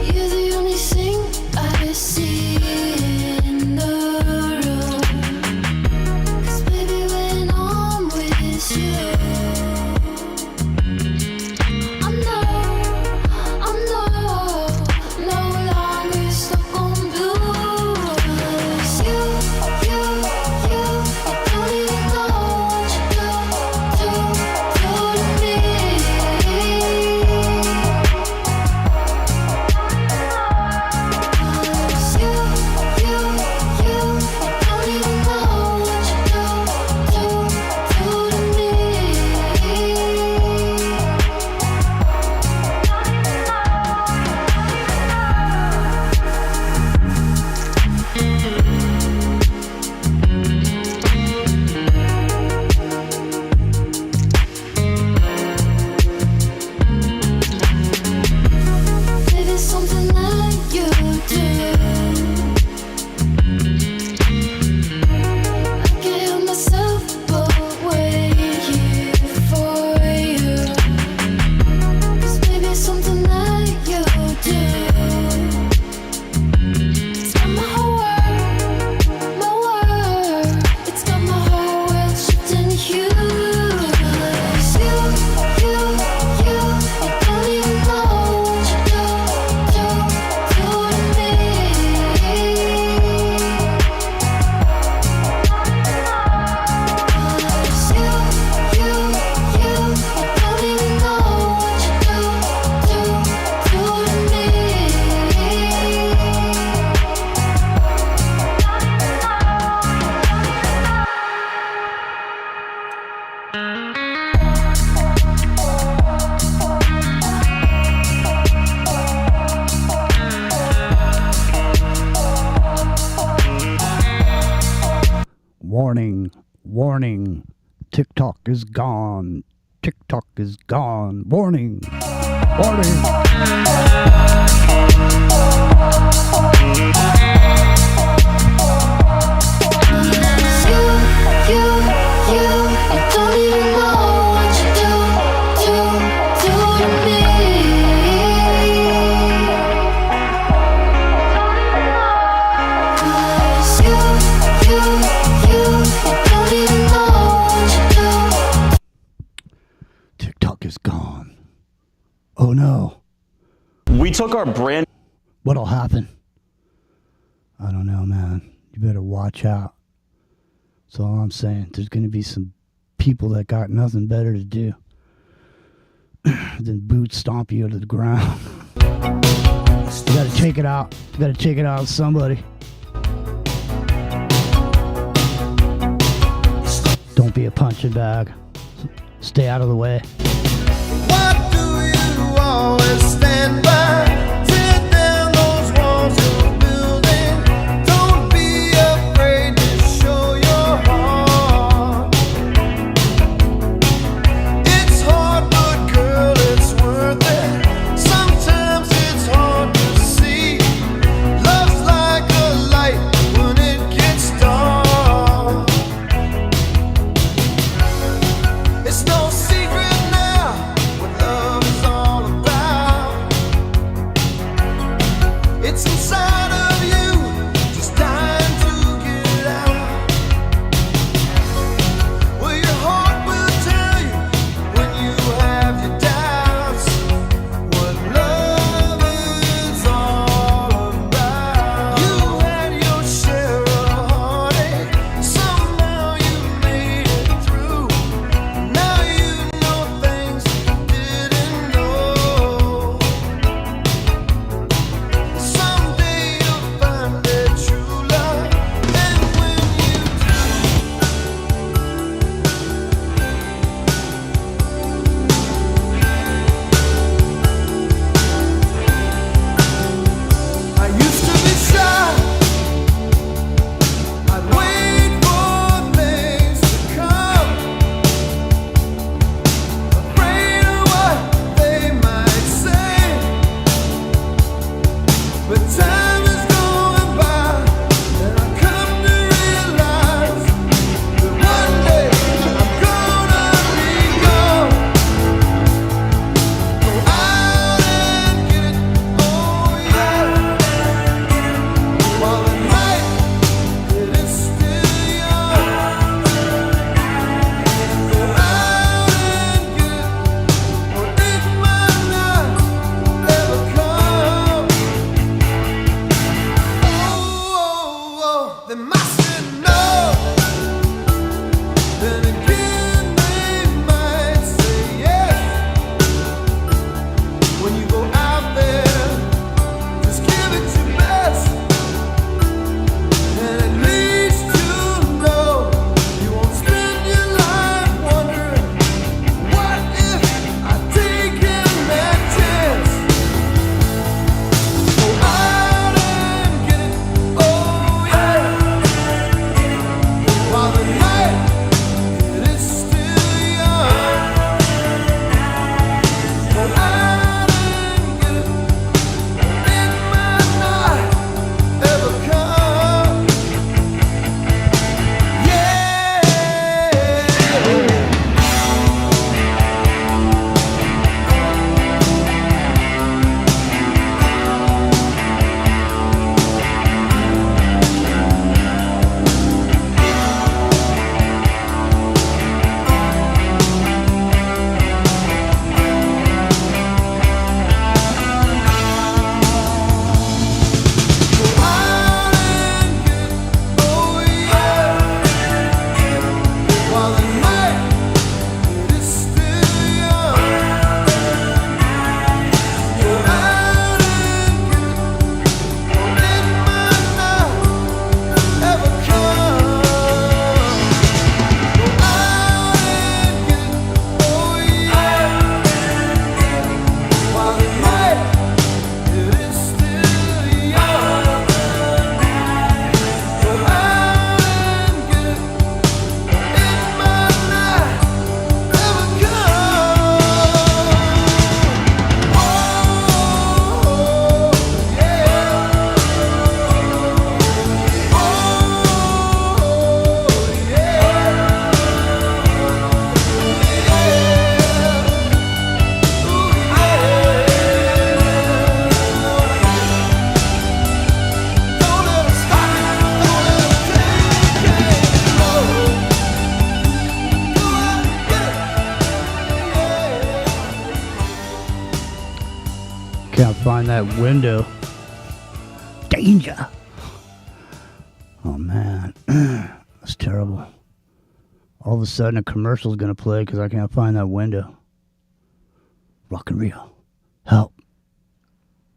Speaker 14: you're the only thing I see in the room. 'Cause baby, when I'm with you, I'm not
Speaker 5: Warning. TikTok is gone. TikTok is gone. Warning. Warning.
Speaker 14: You don't even know what you do to me. Cause you don't even know what you do.
Speaker 5: TikTok is gone. Oh no.
Speaker 15: We took our brand.
Speaker 5: What'll happen? I don't know, man. You better watch out. That's all I'm saying. There's going to be some people that got nothing better to do than boot stomp you to the ground. You got to take it out. You got to take it out with somebody. Don't be a punching bag. Stay out of the way.
Speaker 1: Why do you always stand by? Tear down those walls you're building. Don't be afraid to show your heart. It's hard, but girl, it's worth it. Sometimes it's hard to see. Love's like a light when it gets dark. It's no secret
Speaker 5: Can't find that window. Danger. Oh man, that's terrible. All of a sudden a commercial's gonna play because I can't find that window. Rock and Rio. Help.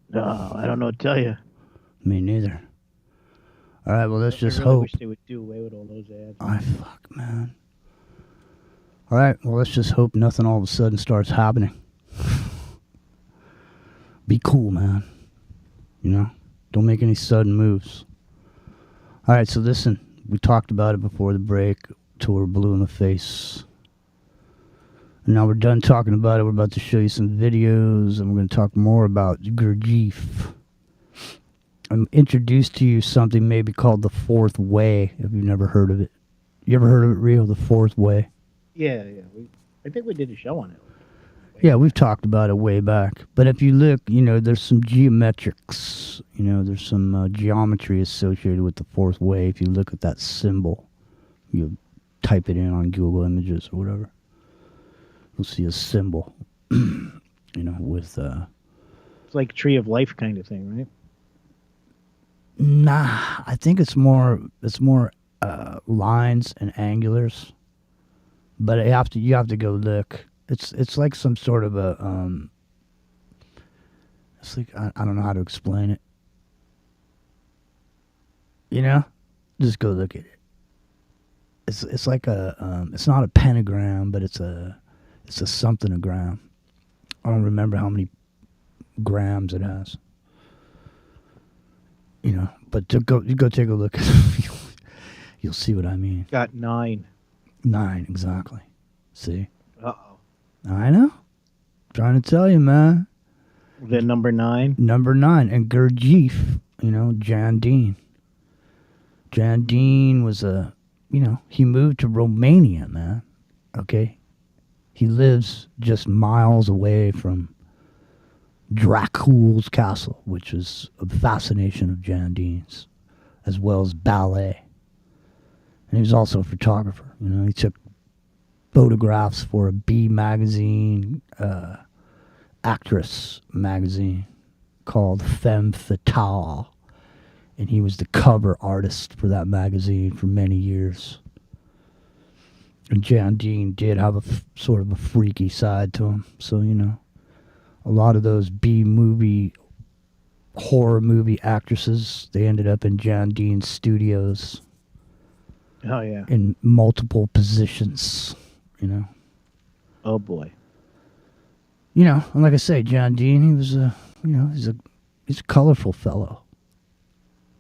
Speaker 6: No, I don't know what to tell you.
Speaker 5: Me neither. All right, well, let's just
Speaker 6: I really
Speaker 5: hope.
Speaker 6: wish they would do away with all those ads.
Speaker 5: Fuck, man. All right, well, let's just hope nothing all of a sudden starts happening. Be cool, man. You know? Don't make any sudden moves. All right, so listen. We talked about it before the break till we're blue in the face. And now we're done talking about it. We're about to show you some videos, and we're going to talk more about Gurdjieff. I'm introduced to you something maybe called the Fourth Way, if you've never heard of it. You ever heard of it, Rio, the Fourth Way?
Speaker 6: Yeah. I think we did a show on it.
Speaker 5: Yeah, we've talked about it way back. But if you look, you know, there's some geometrics. You know, there's some geometry associated with the Fourth Way. If you look at that symbol, you type it in on Google Images or whatever, you'll see a symbol, you know, with...
Speaker 6: It's like Tree of Life kind of thing, right?
Speaker 5: Nah, I think it's more lines and angulars. But you have to go look. It's like some sort of a it's like I don't know how to explain it. You know? Just go look at it. It's like a it's not a pentagram, but it's a something-a-gram. I don't remember how many grams it has. You know, but go take a look at it. You'll see what I mean.
Speaker 6: Got 9.
Speaker 5: 9, exactly. See?
Speaker 6: Uh-oh.
Speaker 5: I know. Trying to tell you, man.
Speaker 6: The number 9?
Speaker 5: Number 9. And Gurdjieff, you know, Jan Dean. Jan Dean was he moved to Romania, man. Okay? He lives just miles away from Dracul's castle, which is a fascination of Jan Dean's, as well as ballet. And he was also a photographer. You know, he took photographs for a B magazine, actress magazine called Femme Fatale. And he was the cover artist for that magazine for many years. And Jan Dean did have a sort of a freaky side to him. So, you know, a lot of those B-movie, horror movie actresses, they ended up in Jan Dean's studios.
Speaker 6: Oh, yeah.
Speaker 5: In multiple positions, you know.
Speaker 6: Oh, boy.
Speaker 5: You know, and like I say, Jan Dean, he was he's a colorful fellow.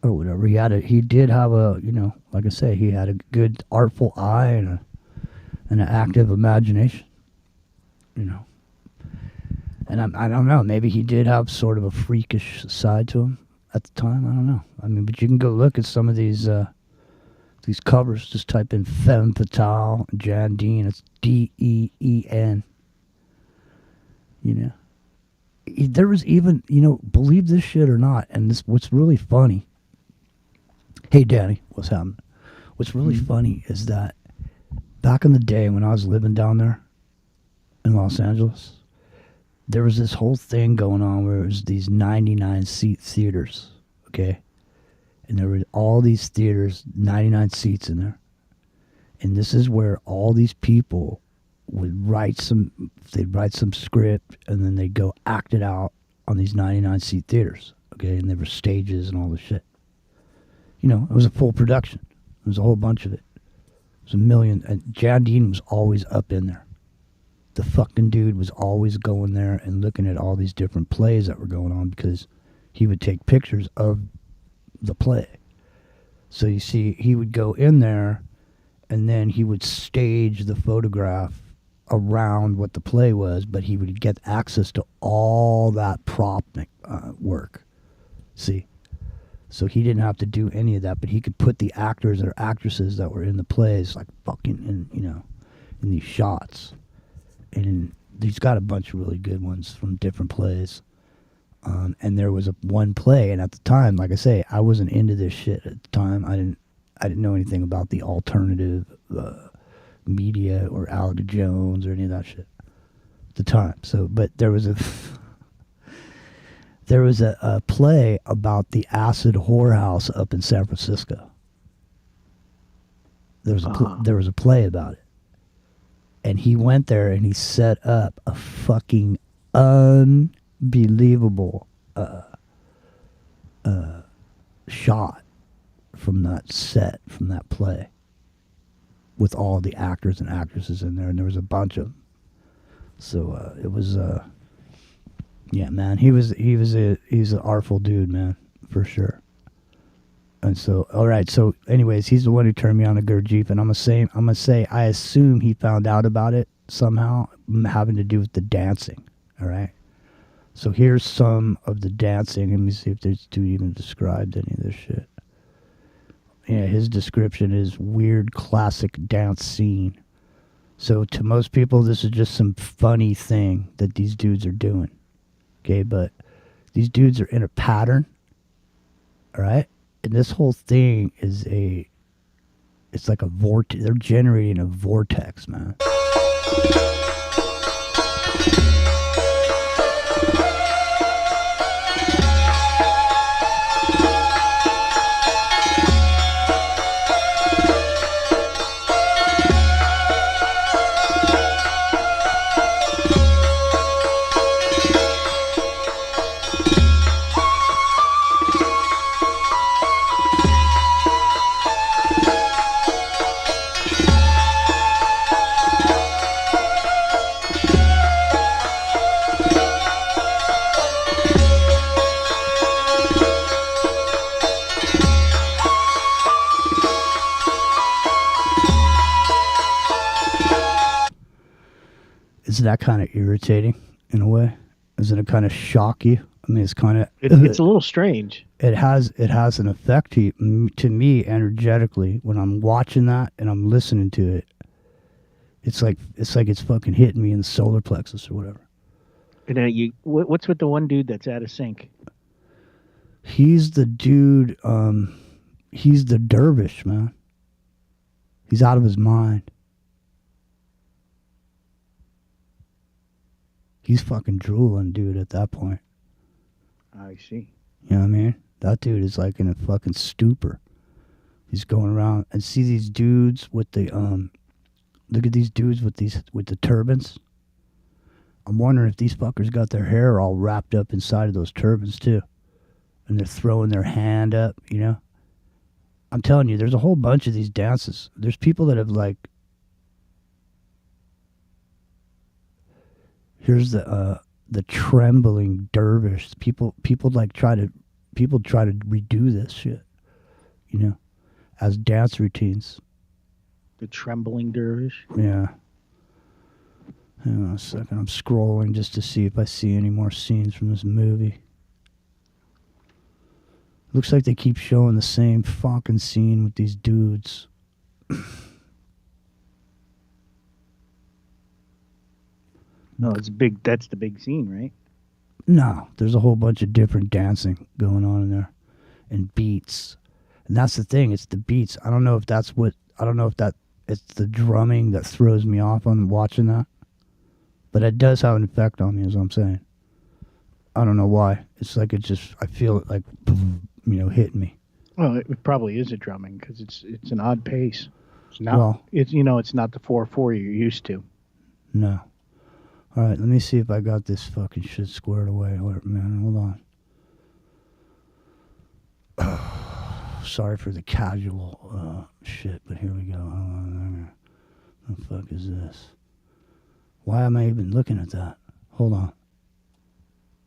Speaker 5: Or whatever. He did have a, you know, like I say, he had a good artful eye and an active imagination. You know. And I don't know, maybe he did have sort of a freakish side to him at the time. I don't know. I mean, but you can go look at some of these covers. Just type in Femme Fatale, Jan Dean. It's Deen. You know. There was even, you know, believe this shit or not, and this what's really funny. Hey, Danny, what's happening? What's really funny is that back in the day when I was living down there in Los Angeles, there was this whole thing going on where it was these 99-seat theaters, okay? And there were all these theaters, 99 seats in there. And this is where all these people would they'd write some script, and then they'd go act it out on these 99-seat theaters, okay? And there were stages and all this shit. You know, it was a full production. There was a whole bunch of it. It was a million. And Jan Dean was always up in there. The fucking dude was always going there and looking at all these different plays that were going on because he would take pictures of the play. So you see, he would go in there and then he would stage the photograph around what the play was, but he would get access to all that prop work. See? So he didn't have to do any of that, but he could put the actors or actresses that were in the plays like fucking in these shots. And he's got a bunch of really good ones from different plays. And there was one play, and at the time, like I say, I wasn't into this shit at the time. I didn't know anything about the alternative media or Alex Jones or any of that shit at the time. So, but there was There was a play about the acid whorehouse up in San Francisco. There was a play about it. And he went there and he set up a fucking unbelievable shot from that set, from that play, with all the actors and actresses in there, and there was a bunch of them. So it was, yeah, man, he's an artful dude, man, for sure. And so, all right. So, anyways, he's the one who turned me on to Gurdjieff, and I'm gonna say, I assume he found out about it somehow, having to do with the dancing. All right. So here's some of the dancing. Let me see if this dude even described any of this shit. Yeah, his description is weird classic dance scene. So to most people, this is just some funny thing that these dudes are doing. Okay, but these dudes are in a pattern. All right. And this whole thing is it's like a vortex. They're generating a vortex, man. Isn't that kind of irritating in a way? Doesn't it kind of shock you? I mean, it's kind of...
Speaker 6: It's a little strange.
Speaker 5: It has an effect to me energetically when I'm watching that and I'm listening to it. It's like it's fucking hitting me in the solar plexus or whatever.
Speaker 6: And what's with the one dude that's out of sync?
Speaker 5: He's the dude. He's the dervish, man. He's out of his mind. He's fucking drooling, dude, at that point.
Speaker 6: I see.
Speaker 5: You know what I mean? That dude is like in a fucking stupor. He's going around and see these dudes with the look at these dudes with the turbans. I'm wondering if these fuckers got their hair all wrapped up inside of those turbans too. And they're throwing their hand up, you know? I'm telling you, there's a whole bunch of these dances. There's people that have like... Here's the trembling dervish. People try to redo this shit, you know, as dance routines.
Speaker 6: The trembling dervish?
Speaker 5: Yeah. Hang on a second. I'm scrolling just to see if I see any more scenes from this movie. Looks like they keep showing the same fucking scene with these dudes.
Speaker 6: No, it's big. That's the big scene, right?
Speaker 5: No, there's a whole bunch of different dancing going on in there, and beats, and that's the thing. It's the beats. I don't know if it's the drumming that throws me off on watching that, but it does have an effect on me, as I'm saying. I don't know why. It's like I feel it like, you know, hitting me.
Speaker 6: Well, it probably is a drumming because it's an odd pace. It's not.
Speaker 5: Well,
Speaker 6: it's not the 4/4 you're used to.
Speaker 5: No. All right, let me see if I got this fucking shit squared away. Man, hold on. Sorry for the casual shit, but here we go. What the fuck is this? Why am I even looking at that? Hold on.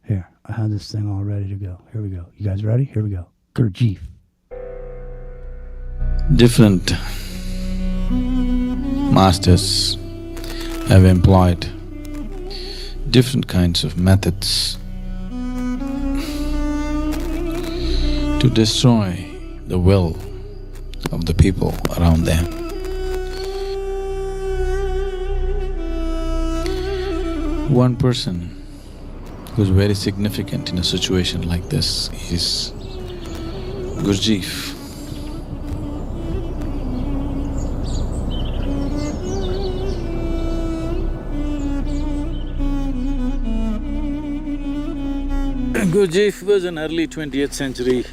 Speaker 5: Here, I have this thing all ready to go. Here we go. You guys ready? Here we go. Gurdjieff.
Speaker 16: Different masters have employed different kinds of methods to destroy the will of the people around them. One person who's very significant in a situation like this is Gurdjieff. Gurdjieff was an early 20th century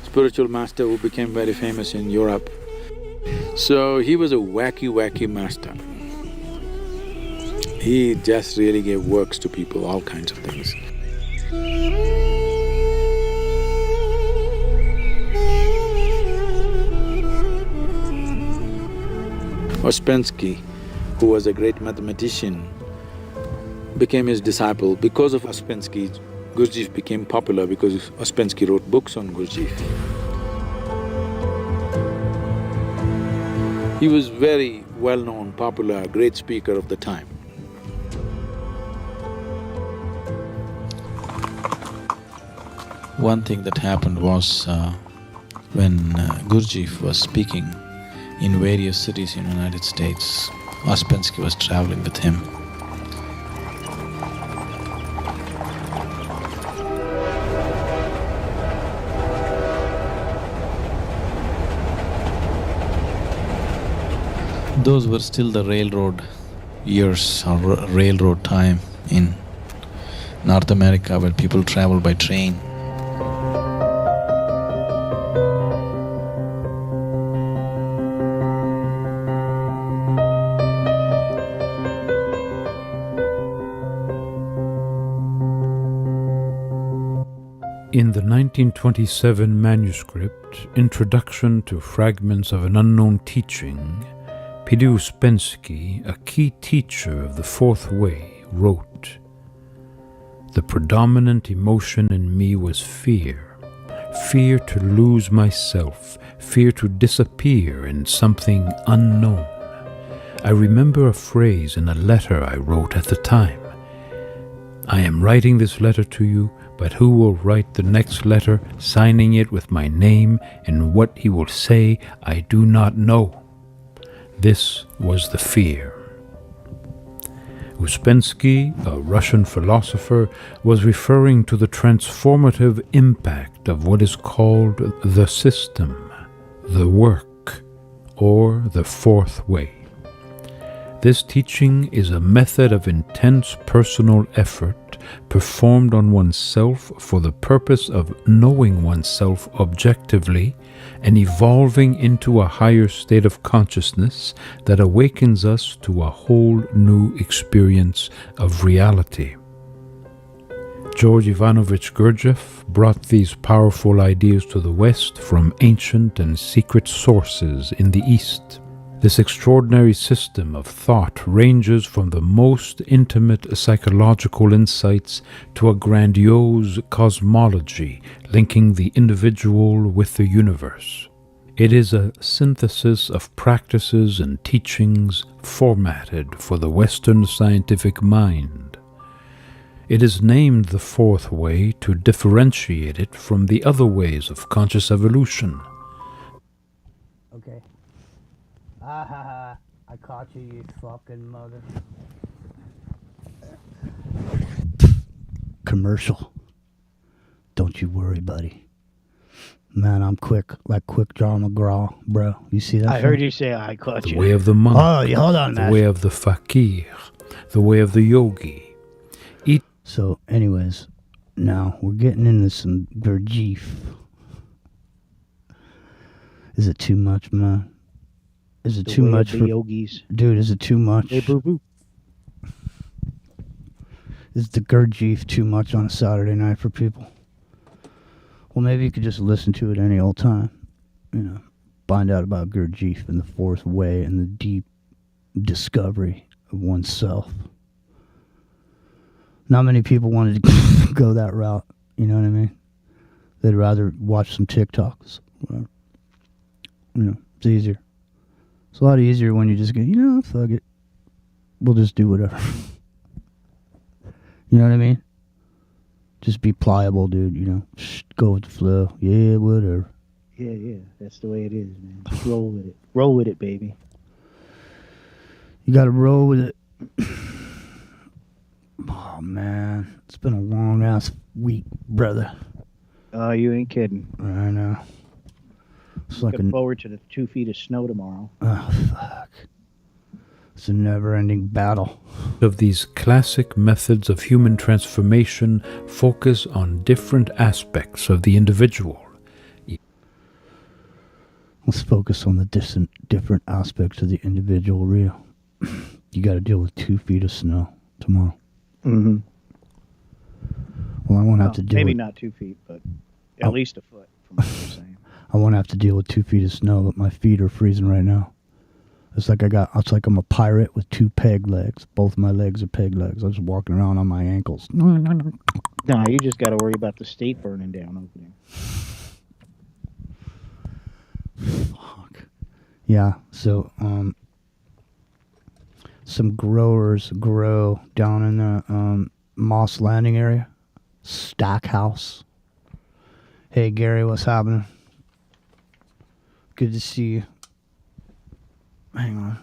Speaker 16: spiritual master who became very famous in Europe. So he was a wacky master. He just really gave works to people, all kinds of things. Ouspensky, who was a great mathematician, became his disciple. Because of Ouspensky, Gurdjieff became popular because Ouspensky wrote books on Gurdjieff. He was very well-known, popular, great speaker of the time. One thing that happened was when Gurdjieff was speaking in various cities in the United States, Ouspensky was traveling with him. Those were still the railroad years or railroad time in North America, where people traveled by train.
Speaker 17: In the 1927 manuscript, Introduction to Fragments of an Unknown Teaching, P.D. Ouspensky, a key teacher of the Fourth Way, wrote, "The predominant emotion in me was fear. Fear to lose myself, fear to disappear in something unknown. I remember a phrase in a letter I wrote at the time. I am writing this letter to you, but who will write the next letter, signing it with my name, and what he will say, I do not know." This was the fear. Ouspensky, a Russian philosopher, was referring to the transformative impact of what is called the system, the work, or the Fourth Way. This teaching is a method of intense personal effort performed on oneself for the purpose of knowing oneself objectively and evolving into a higher state of consciousness that awakens us to a whole new experience of reality. George Ivanovich Gurdjieff brought these powerful ideas to the West from ancient and secret sources in the East. This extraordinary system of thought ranges from the most intimate psychological insights to a grandiose cosmology linking the individual with the universe. It is a synthesis of practices and teachings formatted for the Western scientific mind. It is named the Fourth Way to differentiate it from the other ways of conscious evolution.
Speaker 5: Okay. Ah ha ha, I caught you, you fucking mother. Commercial. Don't you worry, buddy. Man, I'm quick, like Quick Draw McGraw, bro. You see that?
Speaker 6: I heard you say I caught you.
Speaker 17: The way of the monk.
Speaker 5: Oh, yeah, hold on,
Speaker 17: the
Speaker 5: man.
Speaker 17: way of the fakir. The way of the yogi.
Speaker 5: So, anyways, now we're getting into some Gurdjieff. Is it too much, man? Is it too much for
Speaker 6: yogis?
Speaker 5: Dude, is it too much?
Speaker 6: Hey, boo boo.
Speaker 5: Is the Gurdjieff too much on a Saturday night for people? Well, maybe you could just listen to it any old time. You know, find out about Gurdjieff and the Fourth Way and the deep discovery of oneself. Not many people wanted to go that route. You know what I mean? They'd rather watch some TikToks. Whatever. You know, it's easier. It's a lot easier when you just go, you know, fuck it. We'll just do whatever. You know what I mean? Just be pliable, dude, you know. Go with the flow. Yeah, whatever.
Speaker 6: Yeah. That's the way it is, man. Just roll with it. Roll with it, baby.
Speaker 5: You gotta roll with it. Oh, man. It's been a long-ass week, brother.
Speaker 6: Oh, you ain't kidding.
Speaker 5: I know. It's
Speaker 6: Looking forward to the 2 feet of snow tomorrow.
Speaker 5: Oh, fuck. It's a never-ending battle.
Speaker 17: Of these classic methods of human transformation focus on different aspects of the individual.
Speaker 5: Let's focus on the different aspects of the individual real. You got to deal with 2 feet of snow tomorrow.
Speaker 6: Mm-hmm.
Speaker 5: Well, I won't have to deal
Speaker 6: maybe
Speaker 5: with...
Speaker 6: not 2 feet, but at least a foot, from what you're saying.
Speaker 5: I won't have to deal with 2 feet of snow, but my feet are freezing right now. It's like I'm a pirate with 2 peg legs. Both my legs are peg legs. I'm just walking around on my ankles.
Speaker 6: No, you just got to worry about the state burning down over there.
Speaker 5: Fuck. Yeah, so, some growers grow down in the, Moss Landing area. Stackhouse. Hey, Gary, what's happening? Good to see you. Hang on.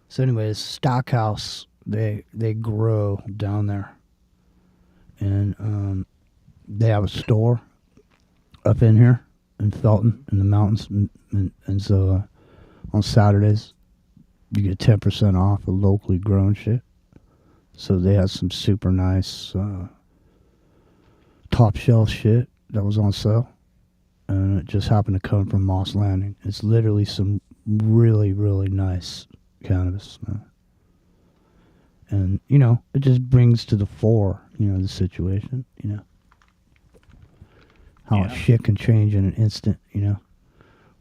Speaker 5: So anyways, Stockhouse, they grow down there. And they have a store up in here in Felton in the mountains. And so on Saturdays, you get 10% off of locally grown shit. So they had some super nice top shelf shit that was on sale. And it just happened to come from Moss Landing. It's literally some really, really nice cannabis, man. And, you know, it just brings to the fore, you know, the situation, you know. How shit can change in an instant, you know.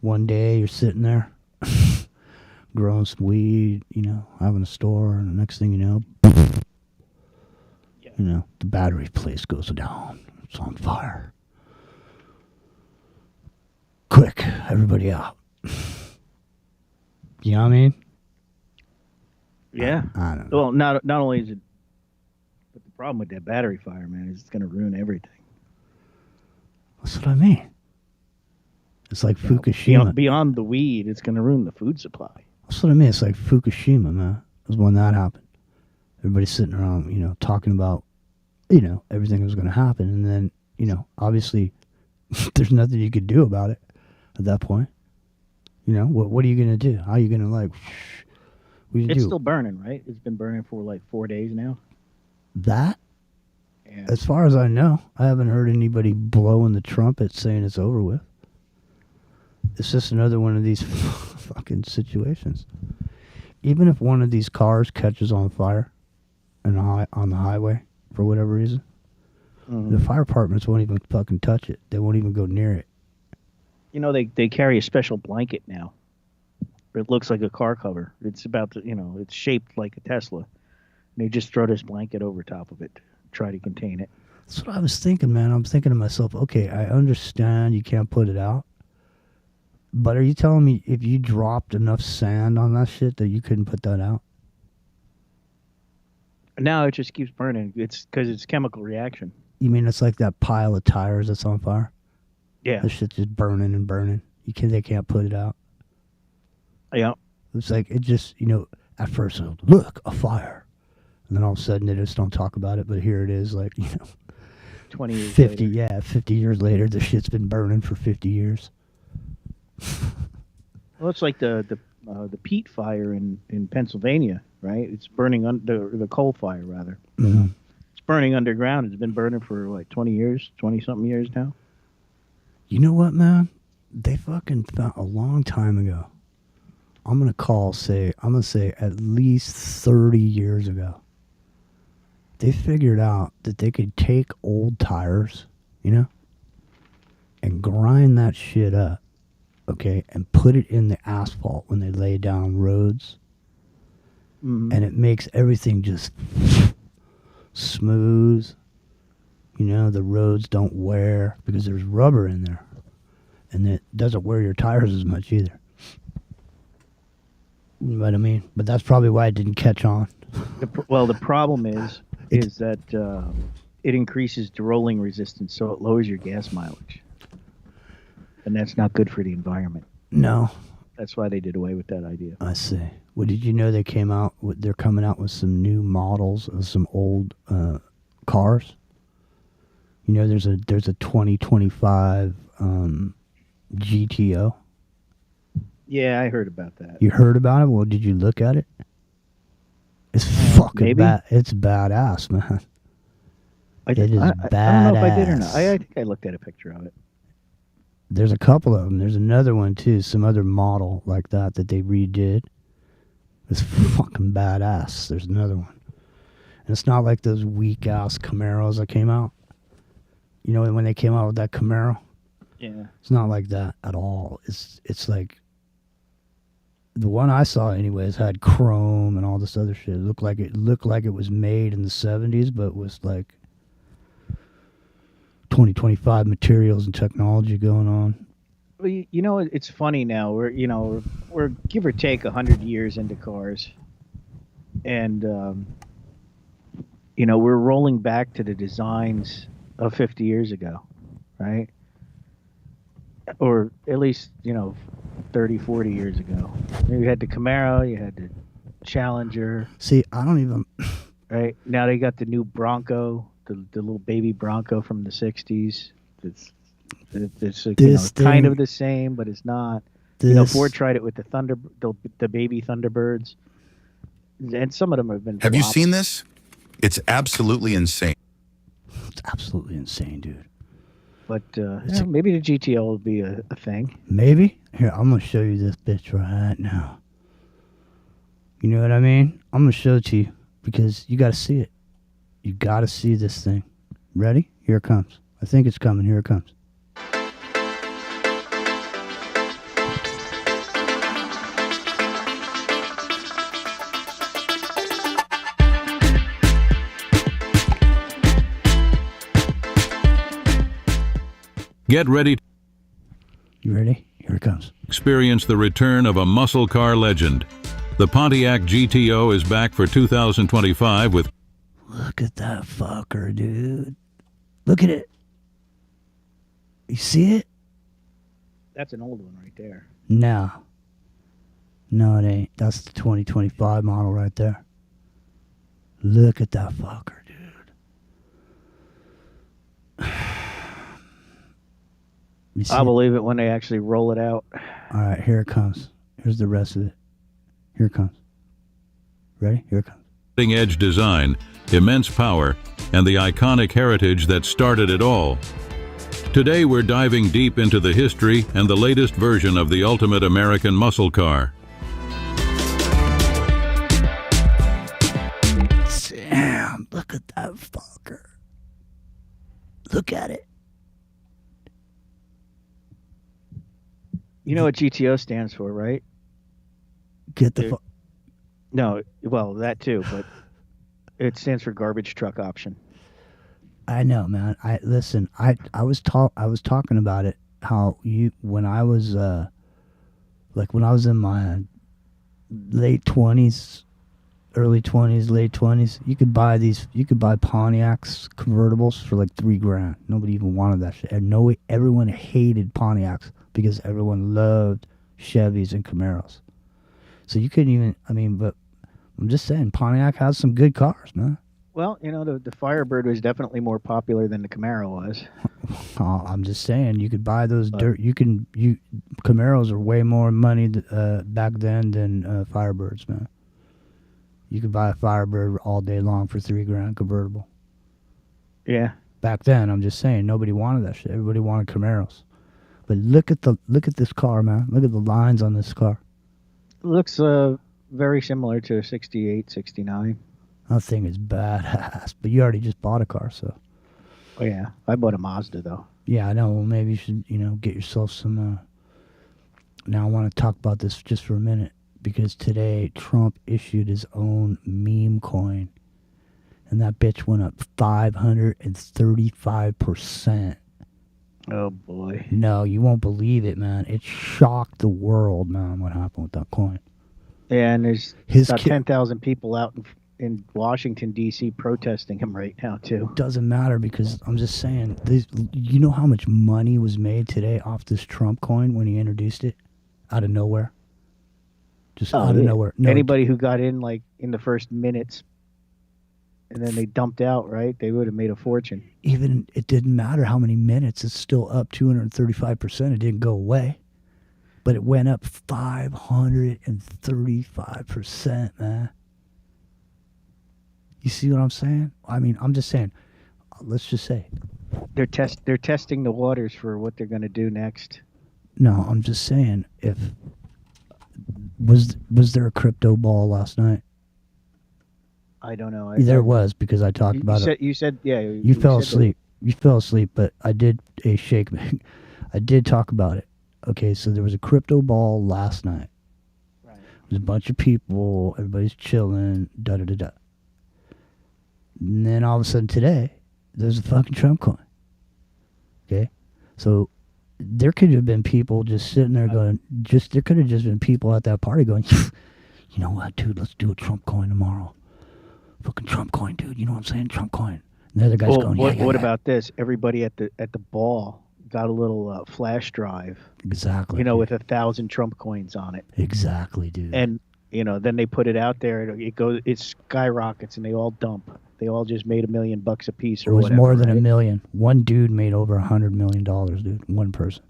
Speaker 5: One day you're sitting there growing some weed, you know, having a store, and the next thing you know, you know, the battery place goes down. It's on fire. Quick, everybody out. You know what I mean?
Speaker 6: Yeah.
Speaker 5: I don't know.
Speaker 6: Well, not only is it, but the problem with that battery fire, man, is it's going to ruin everything.
Speaker 5: That's what I mean. It's like Fukushima.
Speaker 6: Beyond the weed, it's going to ruin the food supply.
Speaker 5: That's what I mean. It's like Fukushima, man. It was when that happened. Everybody's sitting around, you know, talking about, you know, everything that was going to happen. And then, you know, obviously, there's nothing you could do about it at that point. You know, what are you going to do? How are you going to, like, what do you do?
Speaker 6: It's still burning, right? It's been burning for, like, 4 days now.
Speaker 5: That?
Speaker 6: Yeah.
Speaker 5: As far as I know, I haven't heard anybody blowing the trumpet saying it's over with. It's just another one of these fucking situations. Even if one of these cars catches on fire on the highway for whatever reason, the fire departments won't even fucking touch it. They won't even go near it.
Speaker 6: You know, they carry a special blanket now. It looks like a car cover. It's about to, you know, it's shaped like a Tesla. And they just throw this blanket over top of it, try to contain it.
Speaker 5: That's what I was thinking, man. I'm thinking to myself, okay, I understand you can't put it out. But are you telling me if you dropped enough sand on that shit that you couldn't put that out?
Speaker 6: Now it just keeps burning. It's because it's chemical reaction.
Speaker 5: You mean it's like that pile of tires that's on fire?
Speaker 6: Yeah.
Speaker 5: That shit's just burning and burning. They can't put it out.
Speaker 6: Yeah.
Speaker 5: It's like, it just, you know, at first, look, a fire. And then all of a sudden they just don't talk about it, but here it is, like, you know.
Speaker 6: 20 years
Speaker 5: 50,
Speaker 6: later.
Speaker 5: yeah, 50 years later, the shit's been burning for 50 years.
Speaker 6: Well, it's like the peat fire in Pennsylvania, right? It's burning under the coal fire, rather.
Speaker 5: Mm-hmm.
Speaker 6: It's burning underground. It's been burning for like 20 years, 20-something years now.
Speaker 5: You know what, man? They fucking found a long time ago. I'm going to say at least 30 years ago. They figured out that they could take old tires, you know, and grind that shit up, okay, and put it in the asphalt when they lay down roads.
Speaker 6: Mm-hmm.
Speaker 5: And it makes everything just smooth. You know, the roads don't wear because there's rubber in there. And it doesn't wear your tires as much either. You know what I mean? But that's probably why it didn't catch on.
Speaker 6: The problem is that it increases the rolling resistance, so it lowers your gas mileage. And that's not good for the environment.
Speaker 5: No.
Speaker 6: That's why they did away with that idea.
Speaker 5: I see. Well, did you know they're coming out with some new models of some old cars? You know, there's a 2025 GTO.
Speaker 6: Yeah, I heard about that.
Speaker 5: You heard about it? Well, did you look at it? It's fucking
Speaker 6: maybe.
Speaker 5: bad. It's badass, man. It is badass.
Speaker 6: I don't know if I did or not. I think I looked at a picture of it.
Speaker 5: There's a couple of them. There's another one too. Some other model like that they redid. It's fucking badass. There's another one. And it's not like those weak ass Camaros that came out. You know when they came out with that Camaro?
Speaker 6: Yeah.
Speaker 5: It's not like that at all. It's like the one I saw anyways had chrome and all this other shit. It looked like it was made in the 70s, but was like 2025 materials and technology going on.
Speaker 6: Well, you know, it's funny now. We're give or take 100 years into cars, and we're rolling back to the designs of 50 years ago, right? Or at least 30, 40 years ago. You had the Camaro, you had the Challenger.
Speaker 5: See, I don't even.
Speaker 6: Right now they got the new Bronco, the little baby Bronco from the 60s. It's kind of the same, but it's not. Ford tried it with the baby Thunderbirds, and some of them have been.
Speaker 18: Have you seen this? It's absolutely insane.
Speaker 5: It's absolutely insane, dude.
Speaker 6: But maybe the GTO will be a thing.
Speaker 5: Maybe. Here, I'm gonna show you this bitch right now. You know what I mean? I'm gonna show it to you because you gotta see it. You gotta see this thing. Ready? Here it comes. I think it's coming. Here it comes.
Speaker 19: Get ready.
Speaker 5: You ready? Here it comes.
Speaker 19: Experience the return of a muscle car legend. The Pontiac GTO is back for 2025 with...
Speaker 5: Look at that fucker, dude. Look at it. You see it?
Speaker 6: That's an old one right there.
Speaker 5: No, it ain't. That's the 2025 model right there. Look at that fucker, dude.
Speaker 6: I'll believe it when they actually roll it out.
Speaker 5: All right, here it comes. Here's the rest of it. Here it comes. Ready? Here it comes.
Speaker 19: Cutting-edge design, immense power, and the iconic heritage that started it all. Today we're diving deep into the history and the latest version of the ultimate American muscle car.
Speaker 5: Damn, look at that fucker. Look at it.
Speaker 6: You know what GTO stands for, right?
Speaker 5: Get the fuck.
Speaker 6: No, well, that too, but it stands for garbage truck option.
Speaker 5: I know, man. I was talking about it. How when I was in my late 20s, early 20s, late 20s, you could buy Pontiacs convertibles for like $3,000. Nobody even wanted that shit. And everyone hated Pontiacs because everyone loved Chevys and Camaros. So you couldn't even. But I'm just saying, Pontiac has some good cars, man.
Speaker 6: Well, the Firebird was definitely more popular than the Camaro was.
Speaker 5: I'm just saying, you could buy those Camaros are way more money back then than Firebirds, man. You could buy a Firebird all day long for $3,000 convertible.
Speaker 6: Yeah.
Speaker 5: Back then, I'm just saying, nobody wanted that shit. Everybody wanted Camaros. But look at this car, man. Look at the lines on this car.
Speaker 6: It looks very similar to a 68, 69.
Speaker 5: That thing is badass. But you already just bought a car, so.
Speaker 6: Oh, yeah. I bought a Mazda, though.
Speaker 5: Yeah, I know. Well, maybe you should, get yourself some... Now, I want to talk about this just for a minute. Because today, Trump issued his own meme coin. And that bitch went up 535%.
Speaker 6: Oh, boy.
Speaker 5: No, you won't believe it, man. It shocked the world, man, what happened with that coin.
Speaker 6: Yeah, and there's about 10,000 people out in Washington, D.C. protesting him right now, too.
Speaker 5: Doesn't matter because I'm just saying, you know how much money was made today off this Trump coin when he introduced it? Out of nowhere. Just out of nowhere. No,
Speaker 6: anybody who got in, like, in the first minutes and then they dumped out, right? They would have made a fortune.
Speaker 5: Even it didn't matter how many minutes. It's still up 235%. It didn't go away. But it went up 535%, man. You see what I'm saying? I mean, I'm just saying. Let's just say.
Speaker 6: They're testing the waters for what they're going to do next.
Speaker 5: No, I'm just saying. If was there a crypto ball last night?
Speaker 6: I don't know.
Speaker 5: There was, because I talked about it.
Speaker 6: You said, yeah.
Speaker 5: You fell asleep. You fell asleep, but I did a shake. I did talk about it. Okay, so there was a crypto ball last night.
Speaker 6: Right.
Speaker 5: There's a bunch of people. Everybody's chilling. Da da da da. And then all of a sudden today, there's a fucking Trump coin. Okay, so there could have been people just sitting there going, there could have just been people at that party going, you know what, dude, let's do a Trump coin tomorrow. Fucking Trump coin, dude. You know what I'm saying? Trump coin. And the other guy's going,
Speaker 6: what about this? Everybody at the ball got a little flash drive.
Speaker 5: Exactly.
Speaker 6: You know, with 1,000 Trump coins on it.
Speaker 5: Exactly, dude.
Speaker 6: And you know, then they put it out there. It skyrockets, and they all dump. They all just made $1 million a piece, or
Speaker 5: it was
Speaker 6: whatever,
Speaker 5: more than
Speaker 6: right?
Speaker 5: $1 million. One dude made over $100 million, dude. One person.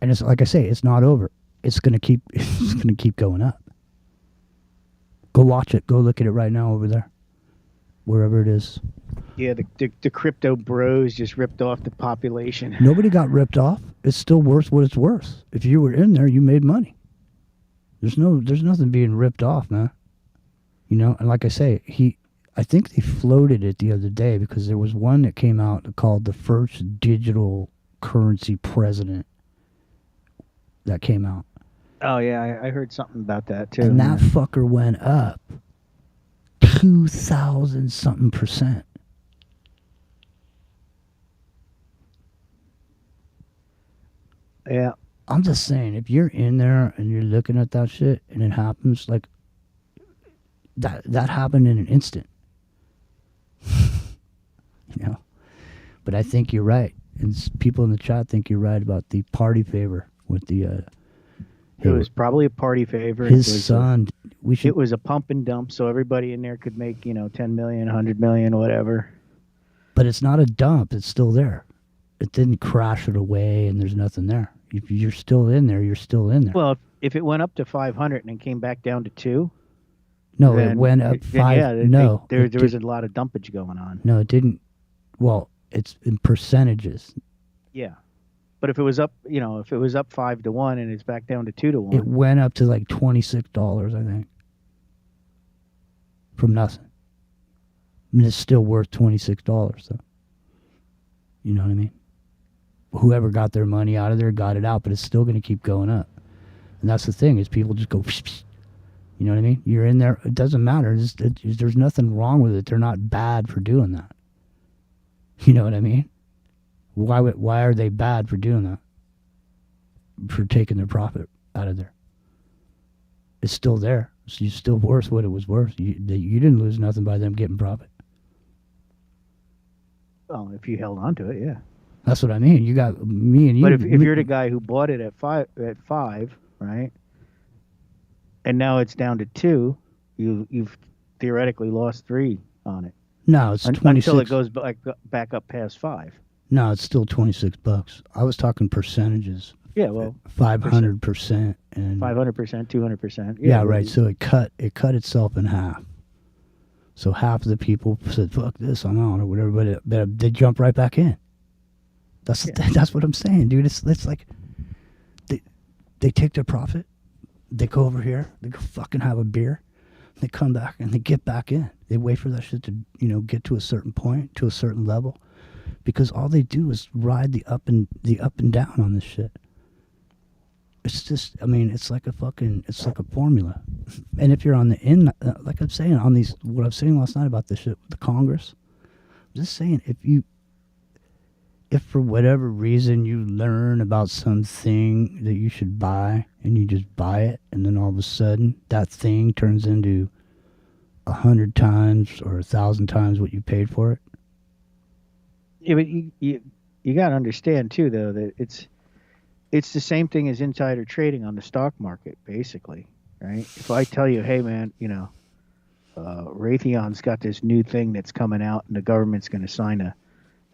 Speaker 5: And it's like I say, it's not over. It's gonna keep. It's gonna keep going up. Go watch it. Go look at it right now over there, wherever it is.
Speaker 6: Yeah, the crypto bros just ripped off the population.
Speaker 5: Nobody got ripped off. It's still worth what it's worth. If you were in there, you made money. There's nothing being ripped off, man. You know, and like I say, I think they floated it the other day because there was one that came out called the first digital currency president that came out.
Speaker 6: Oh yeah, I heard something about that too.
Speaker 5: And that fucker went up 2,000 something %.
Speaker 6: Yeah.
Speaker 5: I'm just saying, if you're in there and you're looking at that shit and it happens, like that happened in an instant. You know? But I think you're right. And people in the chat think you're right about the party favor with the
Speaker 6: it was probably a party favor.
Speaker 5: His son.
Speaker 6: It was a pump and dump, so everybody in there could make, 10 million, 100 million, whatever.
Speaker 5: But it's not a dump. It's still there. It didn't crash it away, and there's nothing there. If you're still in there, you're still in there.
Speaker 6: Well, if it went up to 500 and then came back down to 2.
Speaker 5: No, it went up 5.
Speaker 6: Yeah,
Speaker 5: no,
Speaker 6: there was a lot of dumpage going on.
Speaker 5: No, it didn't. Well, it's in percentages.
Speaker 6: Yeah. But if it was up, if it was up 5 to 1 and it's back down to 2 to 1.
Speaker 5: It went up to like $26, I think. From nothing. I mean, it's still worth $26, though. You know what I mean? Whoever got their money out of there got it out, but it's still going to keep going up. And that's the thing, is people just go, you know what I mean? You're in there, it doesn't matter. There's nothing wrong with it. They're not bad for doing that. You know what I mean? Why are they bad for doing that? For taking their profit out of there. It's still there. So it's still worth what it was worth. You didn't lose nothing by them getting profit.
Speaker 6: Well, if you held on to it, yeah.
Speaker 5: That's what I mean. You got me and you.
Speaker 6: But if you're the guy who bought it at five, right? And now it's down to 2, you've theoretically lost 3 on it.
Speaker 5: No, it's 26.
Speaker 6: Until it goes back up past 5.
Speaker 5: No, it's still $26. I was talking percentages.
Speaker 6: Yeah, well,
Speaker 5: 500% and
Speaker 6: 500%, 200%.
Speaker 5: Yeah, right. So it cut itself in half. So half of the people said, "Fuck this, I'm out," or whatever, but they jump right back in. That's what I'm saying, dude. It's like they take their profit, they go over here, they go fucking have a beer, they come back and they get back in. They wait for that shit to get to a certain point, to a certain level, because all they do is ride the up and down on this shit. It's just, I mean, it's like a formula. And if you're on the like I'm saying, on these, what I was saying last night about this shit with the Congress, I'm just saying, if for whatever reason you learn about something that you should buy and you just buy it, and then all of a sudden that thing turns into 100 times or 1,000 times what you paid for it.
Speaker 6: Yeah, but you got to understand too, though, that it's the same thing as insider trading on the stock market, basically, right? If I tell you, hey man, Raytheon's got this new thing that's coming out, and the government's going to sign a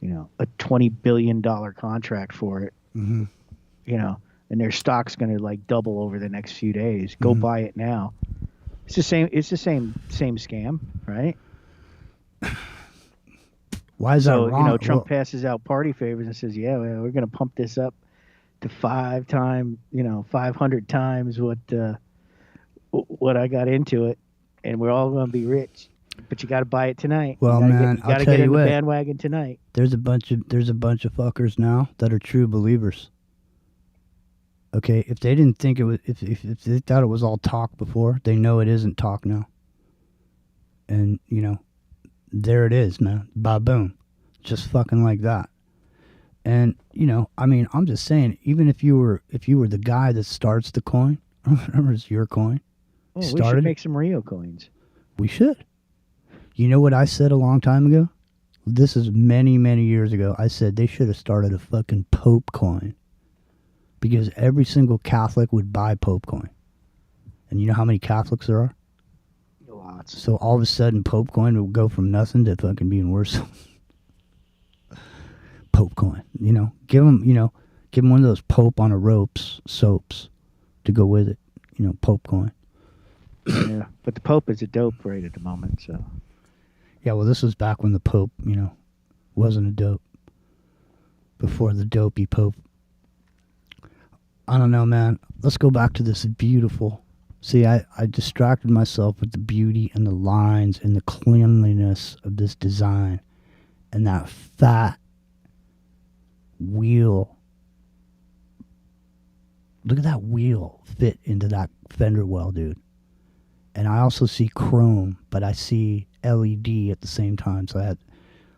Speaker 6: $20 billion contract for it,
Speaker 5: mm-hmm.
Speaker 6: And their stock's going to like double over the next few days. Go buy it now. It's the same scam, right?
Speaker 5: Why is
Speaker 6: So
Speaker 5: that wrong?
Speaker 6: Trump passes out party favors and says, "Yeah, well, we're going to pump this up to 500 times what I got into it, and we're all going to be rich. But you got to buy it tonight.
Speaker 5: Well, man,
Speaker 6: you
Speaker 5: I'll
Speaker 6: gotta
Speaker 5: tell
Speaker 6: get
Speaker 5: you
Speaker 6: in
Speaker 5: what.
Speaker 6: the bandwagon tonight."
Speaker 5: There's a bunch of fuckers now that are true believers. Okay, if they didn't think it was, if they thought it was all talk before, they know it isn't talk now. And there it is, man. Ba-boom. Just fucking like that. And, I'm just saying, even if you were the guy that starts the coin, remember it's your coin.
Speaker 6: Oh, we should make some Rio coins.
Speaker 5: We should. You know what I said a long time ago? This is many, many years ago. I said they should have started a fucking Pope coin. Because every single Catholic would buy Pope coin. And you know how many Catholics there are?
Speaker 6: Lots.
Speaker 5: So all of a sudden, Pope coin would go from nothing to fucking being worse. Pope coin, give them one of those Pope on a ropes soaps to go with it. Pope coin.
Speaker 6: Yeah, but the Pope is a dope right at the moment. So.
Speaker 5: Yeah, well, this was back when the Pope, wasn't a dope. Before the dopey Pope. I don't know, man. Let's go back to this beautiful. See, I distracted myself with the beauty and the lines and the cleanliness of this design. And that fat wheel. Look at that wheel fit into that fender well, dude. And I also see chrome, but I see LED at the same time. So I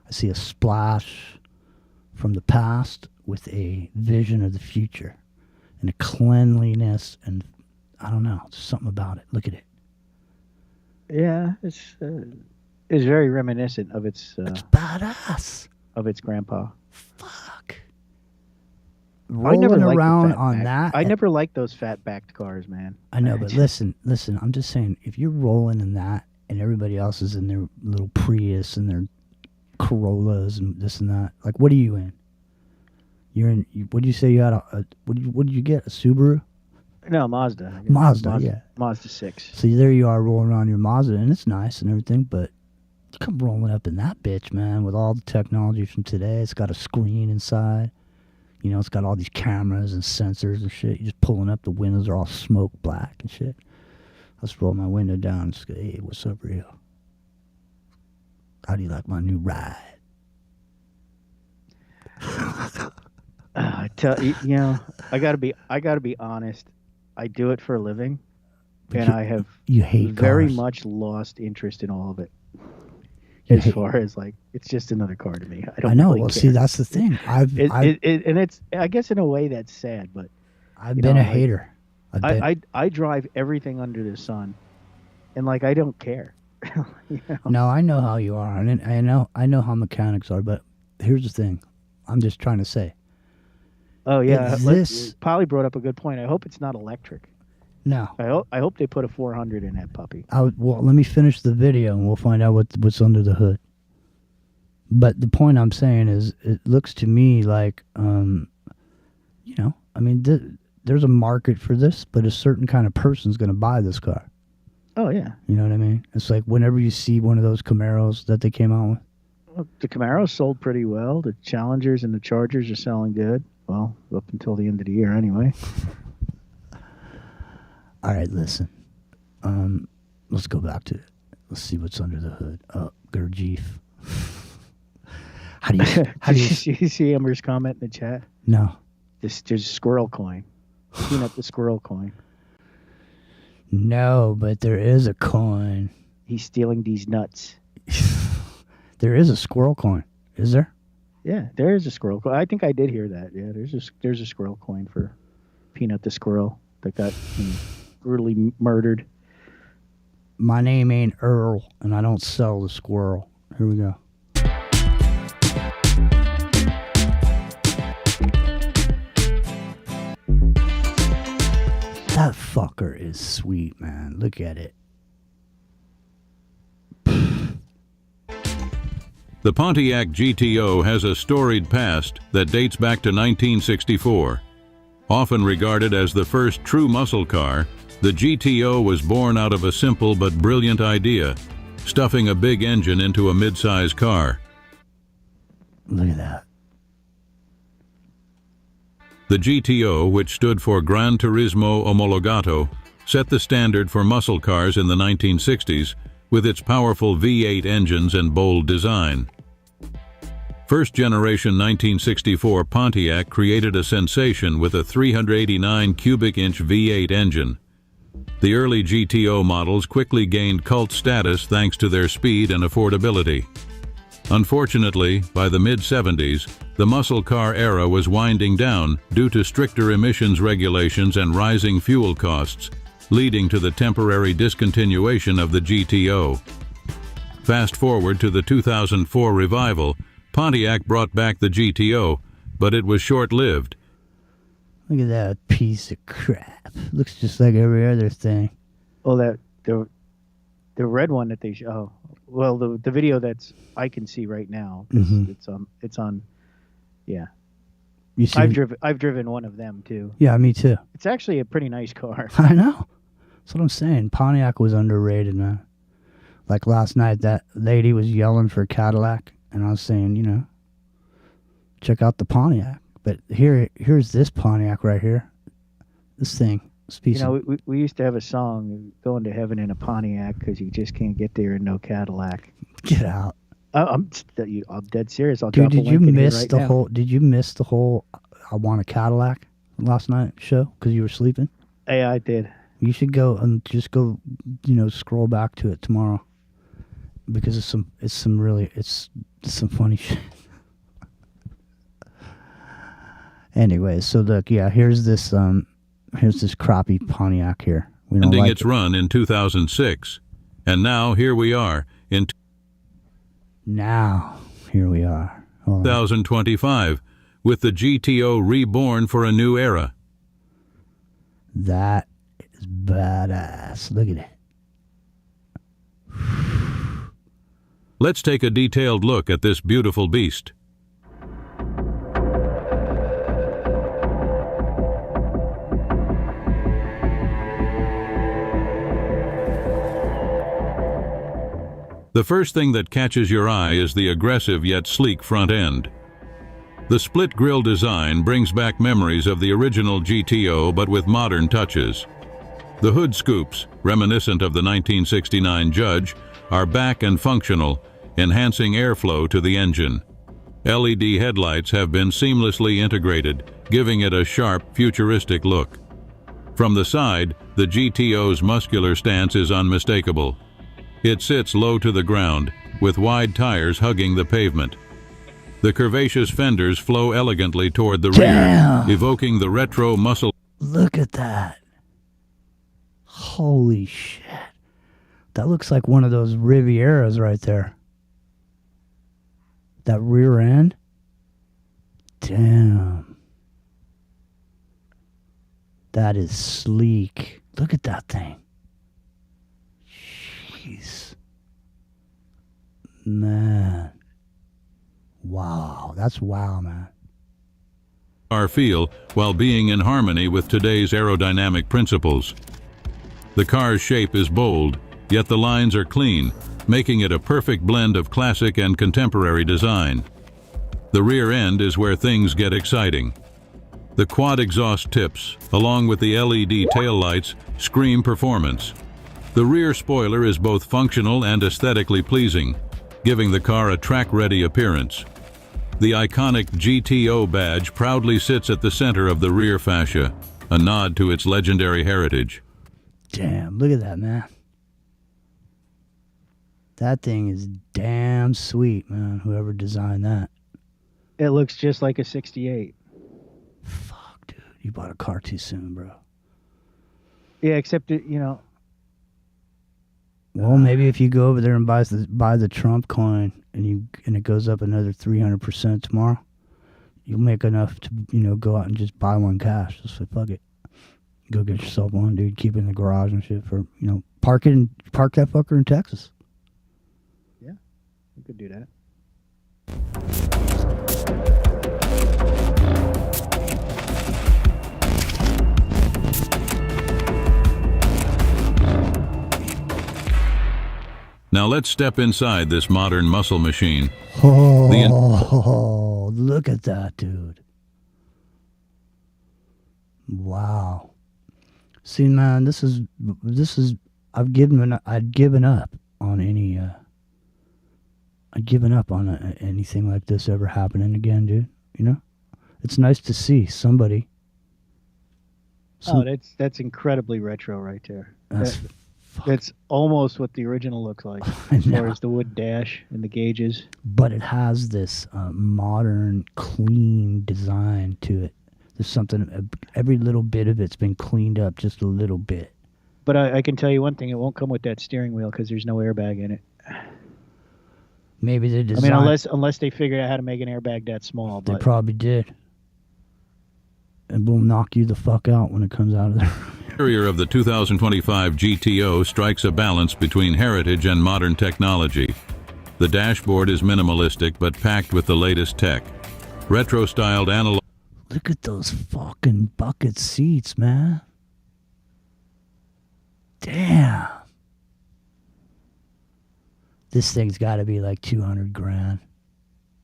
Speaker 5: see a splash from the past with a vision of the future. And a cleanliness, and I don't know, something about it. Look at it.
Speaker 6: Yeah, it's very reminiscent of its.
Speaker 5: It's badass.
Speaker 6: Of its grandpa.
Speaker 5: Fuck.
Speaker 6: Rolling
Speaker 5: around on that.
Speaker 6: I never liked those fat-backed cars, man.
Speaker 5: I know, but listen. I'm just saying, if you're rolling in that, and everybody else is in their little Prius and their Corollas and this and that, like, what are you in? You're in. What did you say you had? What did you get? A Subaru?
Speaker 6: No, Mazda.
Speaker 5: Yeah.
Speaker 6: Mazda 6.
Speaker 5: So there you are rolling around your Mazda, and it's nice and everything, but you come rolling up in that bitch, man, with all the technology from today. It's got a screen inside. It's got all these cameras and sensors and shit. You're just pulling up. The windows are all smoke black and shit. Let's roll my window down and just go, "Hey, what's up, Rio? How do you like my new ride?"
Speaker 6: I tell you, I gotta be honest. I do it for a living, and I have very much lost interest in all of it. As far as like, it's just another car to me. I know.
Speaker 5: Really see, that's the thing.
Speaker 6: And it's, I guess, in a way that's sad, but
Speaker 5: I've been a hater.
Speaker 6: I drive everything under the sun, and like I don't care.
Speaker 5: No, I know how you are, and I know how mechanics are. But here's the thing. I'm just trying to say.
Speaker 6: Oh yeah, this Polly brought up a good point. I hope it's not electric.
Speaker 5: No.
Speaker 6: I hope they put a 400 in that puppy.
Speaker 5: Well, let me finish the video and we'll find out what's under the hood. But the point I'm saying is, it looks to me like, there's a market for this, but a certain kind of person's going to buy this car.
Speaker 6: Oh yeah.
Speaker 5: You know what I mean? It's like whenever you see one of those Camaros that they came out with.
Speaker 6: Well, the Camaros sold pretty well. The Challengers and the Chargers are selling good. Well, up until the end of the year anyway.
Speaker 5: All right, listen. Let's go back to it. Let's see what's under the hood. Gurdjieff. How do you
Speaker 6: see Amber's comment in the chat?
Speaker 5: No.
Speaker 6: There's a squirrel coin. Peanut the squirrel coin.
Speaker 5: No, but there is a coin.
Speaker 6: He's stealing these nuts.
Speaker 5: There is a squirrel coin. Is there?
Speaker 6: Yeah, there is a squirrel coin. I think I did hear that. Yeah, there's a squirrel coin for Peanut the squirrel that got brutally murdered.
Speaker 5: My name ain't Earl, and I don't sell the squirrel. Here we go. That fucker is sweet, man. Look at it.
Speaker 19: The Pontiac GTO has a storied past that dates back to 1964. Often regarded as the first true muscle car, the GTO was born out of a simple but brilliant idea: stuffing a big engine into a mid-size car.
Speaker 5: Look at that.
Speaker 19: The GTO, which stood for Gran Turismo Omologato, set the standard for muscle cars in the 1960s with its powerful V8 engines and bold design. First-generation 1964 Pontiac created a sensation with a 389 cubic-inch V8 engine. The early GTO models quickly gained cult status thanks to their speed and affordability. Unfortunately, by the mid-70s, the muscle car era was winding down due to stricter emissions regulations and rising fuel costs, leading to the temporary discontinuation of the GTO. Fast forward to the 2004 revival, Pontiac brought back the GTO, but it was short-lived.
Speaker 5: Look at that piece of crap. Looks just like every other thing.
Speaker 6: Oh, the red one that they show. Oh, well, the video that's I can see right now. It's on. Yeah.
Speaker 5: You see?
Speaker 6: I've driven one of them too.
Speaker 5: Yeah, me too.
Speaker 6: It's actually a pretty nice car.
Speaker 5: I know. That's what I'm saying. Pontiac was underrated, man. Like last night, that lady was yelling for Cadillac, and I was saying, you know, check out the Pontiac. But here's this Pontiac right here. This thing.
Speaker 6: You know, we used to have a song, "Going to Heaven in a Pontiac," because you just can't get there in no Cadillac.
Speaker 5: Get out.
Speaker 6: I'm dead serious. I'll
Speaker 5: Dude,
Speaker 6: drop a link in here right now.
Speaker 5: Did you miss the whole "I Want a Cadillac" last night show because you were sleeping?
Speaker 6: Yeah, I did.
Speaker 5: You should go and just go, you know, scroll back to it tomorrow because it's some funny shit. Anyway, so look, yeah, here's this crappy Pontiac here. We don't
Speaker 19: Ending
Speaker 5: like
Speaker 19: its run in 2006, and now here we are in
Speaker 5: Now, here we are.
Speaker 19: 2025, with the GTO reborn for a new era.
Speaker 5: That is badass. Look at it.
Speaker 19: Let's take a detailed look at this beautiful beast. The first thing that catches your eye is the aggressive yet sleek front end. The split grille design brings back memories of the original GTO but with modern touches. The hood scoops, reminiscent of the 1969 Judge, are back and functional, enhancing airflow to the engine. LED headlights have been seamlessly integrated, giving it a sharp, futuristic look. From the side, the GTO's muscular stance is unmistakable. It sits low to the ground, with wide tires hugging the pavement. The curvaceous fenders flow elegantly toward the rear, evoking the retro muscle.
Speaker 5: Look at that. Holy shit. That looks like one of those Rivieras right there. That rear end. Damn. That is sleek. Look at that thing. Jeez. Man. Wow. That's wow, man.
Speaker 19: Our feel while being in harmony with today's aerodynamic principles. The car's shape is bold, yet the lines are clean, making it a perfect blend of classic and contemporary design. The rear end is where things get exciting. The quad exhaust tips, along with the LED taillights, scream performance. The rear spoiler is both functional and aesthetically pleasing, giving the car a track-ready appearance. The iconic GTO badge proudly sits at the center of the rear fascia, a nod to its legendary heritage.
Speaker 5: Damn, look at that, man. That thing is damn sweet, man, whoever designed that.
Speaker 6: It looks just like a 68.
Speaker 5: Fuck, dude. You bought a car too soon, bro.
Speaker 6: Yeah, except, you know.
Speaker 5: Well, maybe if you go over there and buy the Trump coin and it goes up another 300% tomorrow, you'll make enough to, you know, go out and just buy one cash. Just say, fuck it. Go get yourself one, dude. Keep it in the garage and shit for, you know, park that fucker in Texas.
Speaker 6: Yeah, you could do that.
Speaker 19: Now let's step inside this modern muscle machine.
Speaker 5: Oh, look at that, dude. Wow. See, man, this is I'd given up on anything like this ever happening again, dude. You know? It's nice to see somebody.
Speaker 6: Oh, that's incredibly retro right there. That's almost what the original looks like, as far as the wood dash and the gauges.
Speaker 5: But it has this modern, clean design to it. There's something, every little bit of it's been cleaned up just a little bit.
Speaker 6: But I can tell you one thing, it won't come with that steering wheel because there's no airbag in it.
Speaker 5: Maybe they designed...
Speaker 6: I mean, unless they figured out how to make an airbag that small.
Speaker 5: They probably did. It will knock you the fuck out when it comes out of there.
Speaker 19: The interior of the 2025 GTO strikes a balance between heritage and modern technology. The dashboard is minimalistic but packed with the latest tech. Retro-styled analog...
Speaker 5: Look at those fucking bucket seats, man. Damn. This thing's got to be like 200 grand.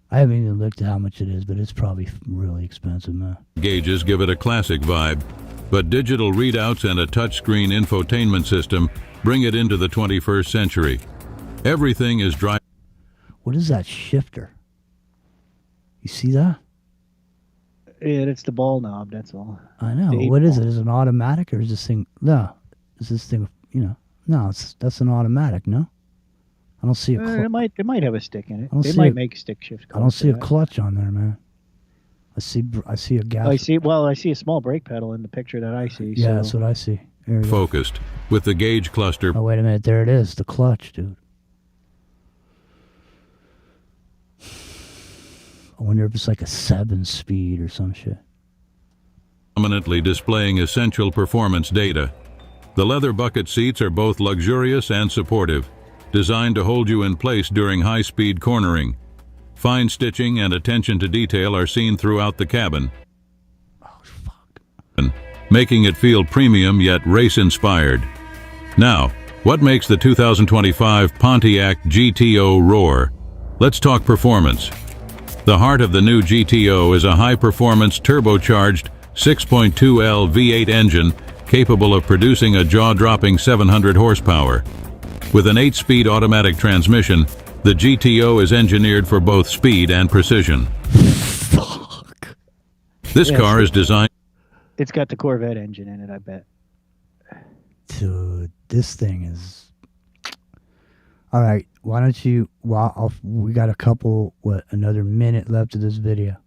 Speaker 5: I haven't even looked at how much it is, but it's probably really expensive, man.
Speaker 19: Gauges give it a classic vibe, but digital readouts and a touchscreen infotainment system bring it into the 21st century. Everything is dry.
Speaker 5: What is that shifter? You see that?
Speaker 6: Yeah, it's the ball knob, that's all.
Speaker 5: I know. What is it? Is it an automatic or is this thing... No. Is this thing, you know... No, that's an automatic, no? I don't see a clutch.
Speaker 6: It might have a stick in it.
Speaker 5: I don't
Speaker 6: They
Speaker 5: see
Speaker 6: might
Speaker 5: a-
Speaker 6: make stick shift.
Speaker 5: I don't see a
Speaker 6: that.
Speaker 5: clutch on there, man. I see a gas...
Speaker 6: I see a small brake pedal in the picture that I see.
Speaker 5: Yeah,
Speaker 6: so.
Speaker 5: that's what I see. There we go.
Speaker 19: Focused, with the gauge cluster...
Speaker 5: Oh, wait a minute. There it is. The clutch, dude. I wonder if it's like a 7-speed or some shit.
Speaker 19: Prominently displaying essential performance data. The leather bucket seats are both luxurious and supportive, designed to hold you in place during high-speed cornering. Fine stitching and attention to detail are seen throughout the cabin.
Speaker 5: Oh, fuck.
Speaker 19: Making it feel premium yet race-inspired. Now, what makes the 2025 Pontiac GTO roar? Let's talk performance. The heart of the new GTO is a high-performance turbocharged 6.2L V8 engine capable of producing a jaw-dropping 700 horsepower. With an 8-speed automatic transmission, the GTO is engineered for both speed and precision.
Speaker 5: Fuck.
Speaker 19: This car is designed...
Speaker 6: It's got the Corvette engine in it, I bet.
Speaker 5: Dude, this thing is... All right, why don't you... we got another minute left of this video.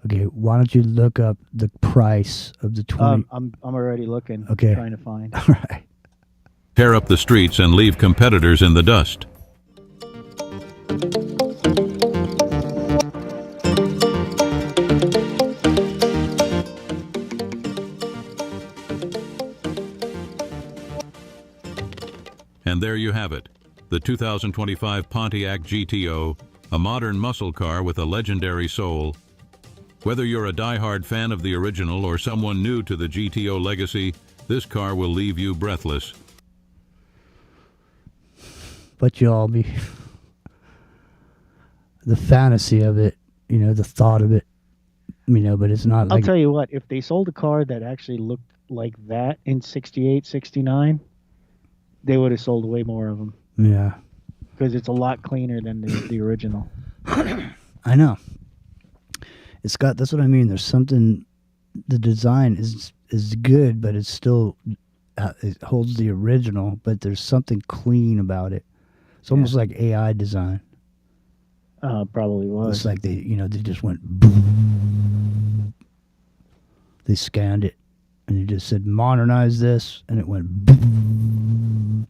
Speaker 5: Okay, why don't you look up the price of the 20...
Speaker 6: I'm already looking.
Speaker 5: Okay.
Speaker 6: Trying to find.
Speaker 5: All right.
Speaker 19: tear up the streets and leave competitors in the dust. And there you have it, the 2025 Pontiac GTO, a modern muscle car with a legendary soul. Whether you're a die-hard fan of the original or someone new to the GTO legacy, this car will leave you breathless.
Speaker 5: But you'll all be... the fantasy of it, you know, the thought of it, you know, but it's not like...
Speaker 6: I'll tell you what, if they sold a car that actually looked like that in 68, 69, they would have sold way more of them.
Speaker 5: Yeah.
Speaker 6: Because it's a lot cleaner than the original.
Speaker 5: I know. It's got, that's what I mean. There's something, the design is good, but it's still, it holds the original, but there's something clean about it. It's almost like AI design.
Speaker 6: Probably was.
Speaker 5: It's like they, you know, they just went boom. They scanned it and they just said, modernize this, and it went boom.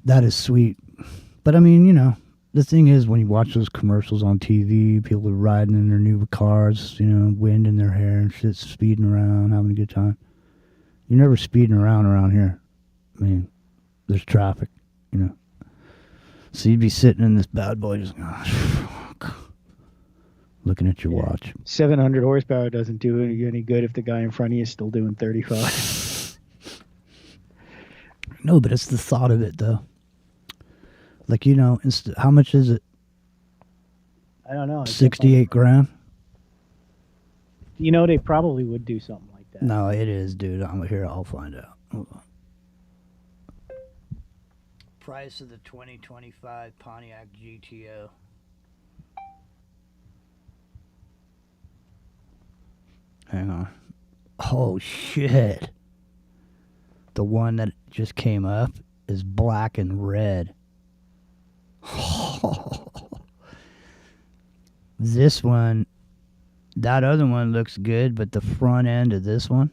Speaker 5: That is sweet. But I mean, you know, the thing is, when you watch those commercials on TV, people are riding in their new cars, you know, wind in their hair and shit, speeding around, having a good time. You're never speeding around here. I mean, there's traffic, you know. So you'd be sitting in this bad boy just, oh, fuck, looking at your watch.
Speaker 6: 700 horsepower doesn't do you any good if the guy in front of you is still doing 35.
Speaker 5: No, but it's the thought of it, though. Like, you know, how much is it?
Speaker 6: I don't know.
Speaker 5: 68 grand?
Speaker 6: You know, they probably would do something like that.
Speaker 5: No, it is, dude. I'm here. I'll find out. Hold on. Price of the 2025 Pontiac GTO. Hang on. Oh, shit. The one that just came up is black and red. This one, that other one looks good, but the front end of this one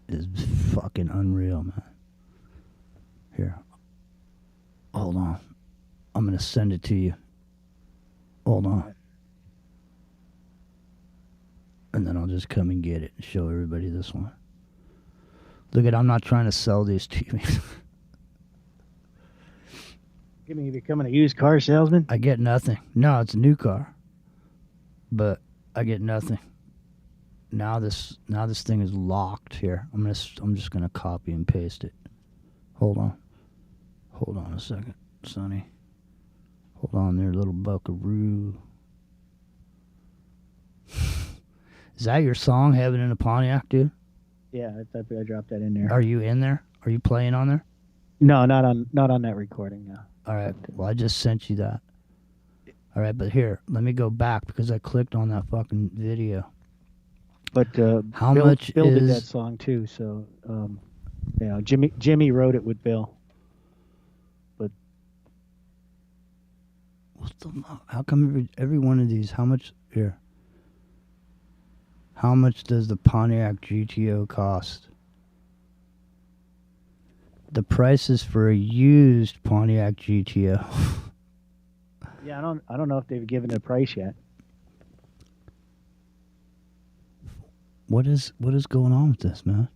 Speaker 5: is fucking unreal, man. Here. Hold on. I'm going to send it to you. Hold on. And then I'll just come and get it and show everybody this one. Look at, I'm not trying to sell these to you.
Speaker 6: You mean becoming a used car salesman?
Speaker 5: I get nothing. No, it's a new car. But I get nothing. Now this thing is locked here. I'm just gonna copy and paste it. Hold on a second, Sonny. Hold on there, little buckaroo. Is that your song, Heaven in a Pontiac, dude?
Speaker 6: Yeah, I thought I dropped that in there.
Speaker 5: Are you in there? Are you playing on there?
Speaker 6: No, not on that recording. No.
Speaker 5: All right. Well, I just sent you that. All right, but here, let me go back because I clicked on that fucking video.
Speaker 6: But
Speaker 5: how
Speaker 6: Bill,
Speaker 5: much
Speaker 6: Bill
Speaker 5: is
Speaker 6: did that song too? So, you know, Jimmy wrote it with Bill. But
Speaker 5: what the? How come every one of these? How much here? How much does the Pontiac GTO cost? The prices for a used Pontiac GTO.
Speaker 6: Yeah, I don't know if they've given a price yet.
Speaker 5: What is going on with this, man?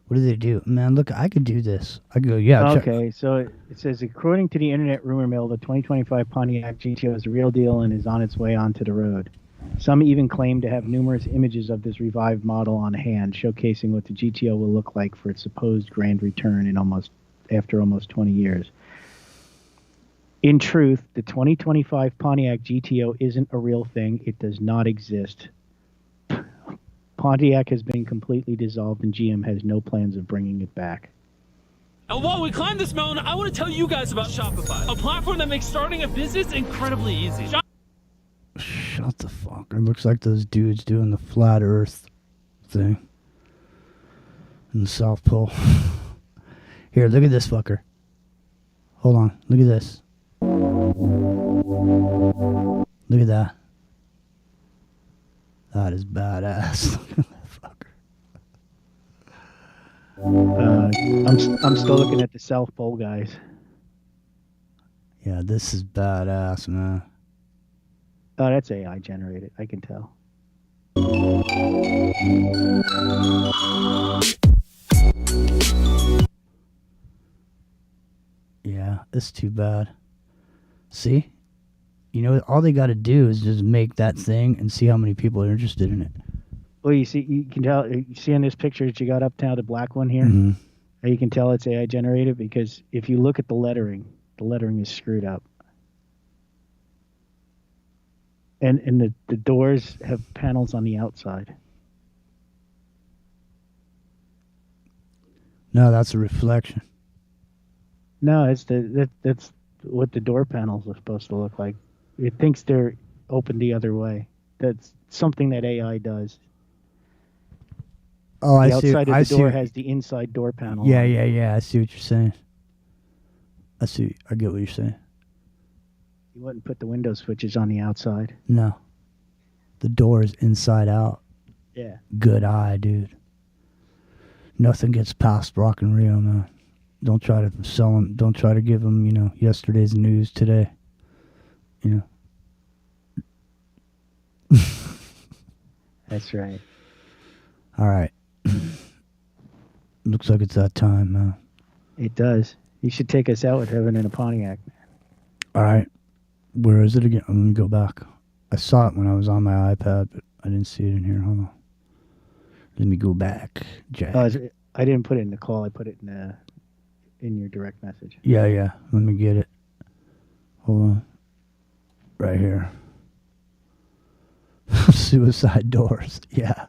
Speaker 5: What do they do? Man, look, I could do this. I could go, yeah.
Speaker 6: Okay, so it says, according to the internet rumor mill, the 2025 Pontiac GTO is the real deal and is on its way onto the road. Some even claim to have numerous images of this revived model on hand, showcasing what the GTO will look like for its supposed grand return after almost 20 years. In truth, the 2025 Pontiac GTO isn't a real thing. It does not exist. Pontiac has been completely dissolved, and GM has no plans of bringing it back.
Speaker 20: And while we climb this mountain, I want to tell you guys about Shopify, a platform that makes starting a business incredibly easy.
Speaker 5: Shut the fuck. It looks like those dudes doing the flat earth thing in the South Pole. Here, look at this fucker. Hold on. Look at this. Look at that. That is badass. Look at that fucker.
Speaker 6: I'm still looking at the South Pole guys.
Speaker 5: Yeah, this is badass, man.
Speaker 6: Oh, that's AI generated. I can tell.
Speaker 5: Yeah, it's too bad. See? You know, all they got to do is just make that thing and see how many people are interested in it.
Speaker 6: Well, you can tell. You see on this picture that you got up now, the black one here?
Speaker 5: Mhm.
Speaker 6: You can tell it's AI generated because if you look at the lettering is screwed up. And the doors have panels on the outside.
Speaker 5: No, that's a reflection.
Speaker 6: No, that's what the door panels are supposed to look like. It thinks they're open the other way. That's something that AI does.
Speaker 5: Oh, I
Speaker 6: the
Speaker 5: see.
Speaker 6: outside of
Speaker 5: I
Speaker 6: the door
Speaker 5: see.
Speaker 6: has the inside door panel.
Speaker 5: Yeah,
Speaker 6: on it.
Speaker 5: yeah. I see what you're saying. I see. I get what you're saying.
Speaker 6: You wouldn't put the window switches on the outside.
Speaker 5: No. The door is inside out.
Speaker 6: Yeah.
Speaker 5: Good eye, dude. Nothing gets past Rock and Rio, man. Don't try to sell them. Don't try to give them, yesterday's news today.
Speaker 6: That's right.
Speaker 5: All right. Looks like it's that time, man.
Speaker 6: It does. You should take us out with Heaven in a Pontiac.
Speaker 5: All right. Where is it again? I'm going to go back. I saw it when I was on my iPad, but I didn't see it in here. Hold on. Let me go back, Jack.
Speaker 6: I didn't put it in the call. I put it in in your direct message.
Speaker 5: Yeah. Let me get it. Hold on. Right here. Suicide doors. Yeah.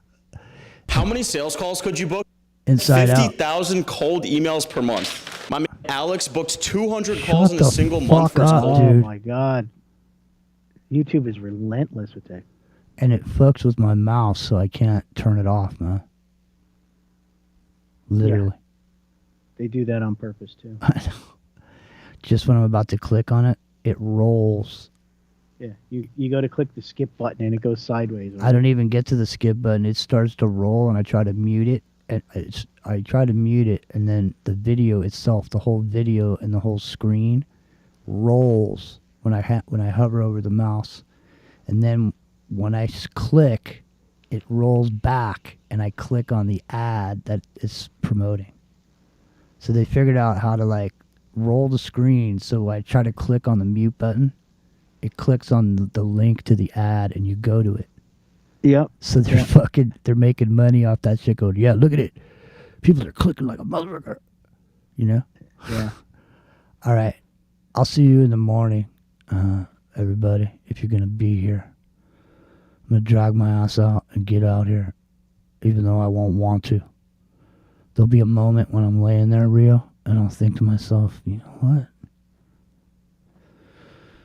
Speaker 15: How many sales calls could you book?
Speaker 5: Inside out.
Speaker 15: 50,000 cold emails per month. My man Alex books 200 calls in a
Speaker 5: the
Speaker 15: single month for his
Speaker 5: fuck
Speaker 15: cold.
Speaker 5: up,
Speaker 6: Oh
Speaker 5: dude.
Speaker 6: my god. YouTube is relentless with that.
Speaker 5: And it fucks with my mouse, so I can't turn it off, man. Literally.
Speaker 6: They do that on purpose too.
Speaker 5: Just when I'm about to click on it, it rolls.
Speaker 6: Yeah, you go to click the skip button and it goes sideways.
Speaker 5: I don't even get to the skip button. It starts to roll, and I try to mute it. And I try to mute it, and then the video itself, the whole video and the whole screen, rolls when I hover over the mouse, and then when I click, it rolls back, and I click on the ad that is promoting. So they figured out how to like roll the screen. So I try to click on the mute button, it clicks on the link to the ad, and you go to it.
Speaker 6: Yep.
Speaker 5: So they're they're making money off that shit going, yeah, look at it. People are clicking like a motherfucker. You know?
Speaker 6: Yeah.
Speaker 5: All right. I'll see you in the morning, everybody, if you're going to be here. I'm going to drag my ass out and get out here, even though I won't want to. There'll be a moment when I'm laying there, Rio, and I'll think to myself, you know what?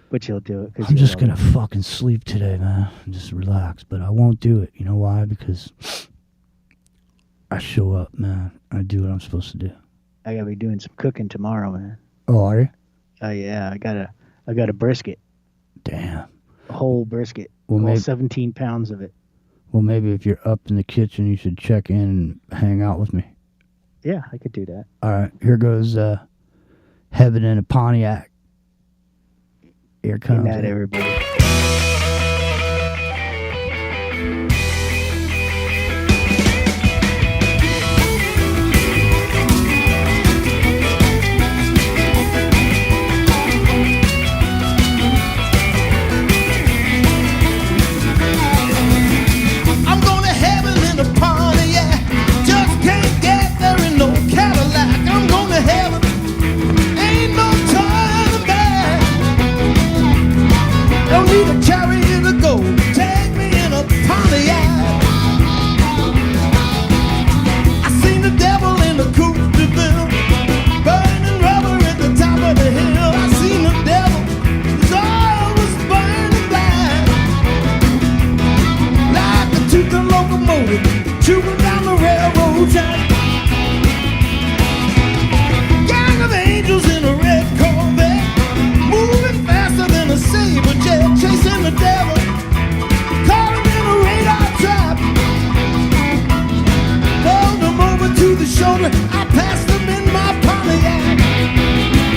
Speaker 6: But you'll do it.
Speaker 5: I'm just going to fucking sleep today, man. And just relax. But I won't do it. You know why? Because I show up, man. I do what I'm supposed to do.
Speaker 6: I gotta be doing some cooking tomorrow, man.
Speaker 5: Oh, are you?
Speaker 6: Oh yeah, I got a brisket.
Speaker 5: Damn.
Speaker 6: A whole brisket.
Speaker 5: Well,
Speaker 6: All
Speaker 5: maybe-
Speaker 6: 17 pounds of it.
Speaker 5: Well, maybe if you're up in the kitchen, you should check in and hang out with me.
Speaker 6: Yeah, I could do that.
Speaker 5: All right. Here goes Heaven in a Pontiac. Here comes
Speaker 6: Good night,
Speaker 5: it.
Speaker 6: everybody.
Speaker 1: I'm going to heaven in a Pontiac. Just can't get there in no Cadillac. I'm going to heaven. Ain't no turning back. Don't need a chariot to go. Take me in a Pontiac. I seen the devil in a coupe de ville, burning rubber at the top of the hill. I seen the devil. His oil was burning black. Like a toothed locomotive chewing down the railroad track. Gang of angels in a red Corvette, moving faster than a saber jet, chasing the devil, caught him in a radar trap. Rolled him over to the shoulder. I passed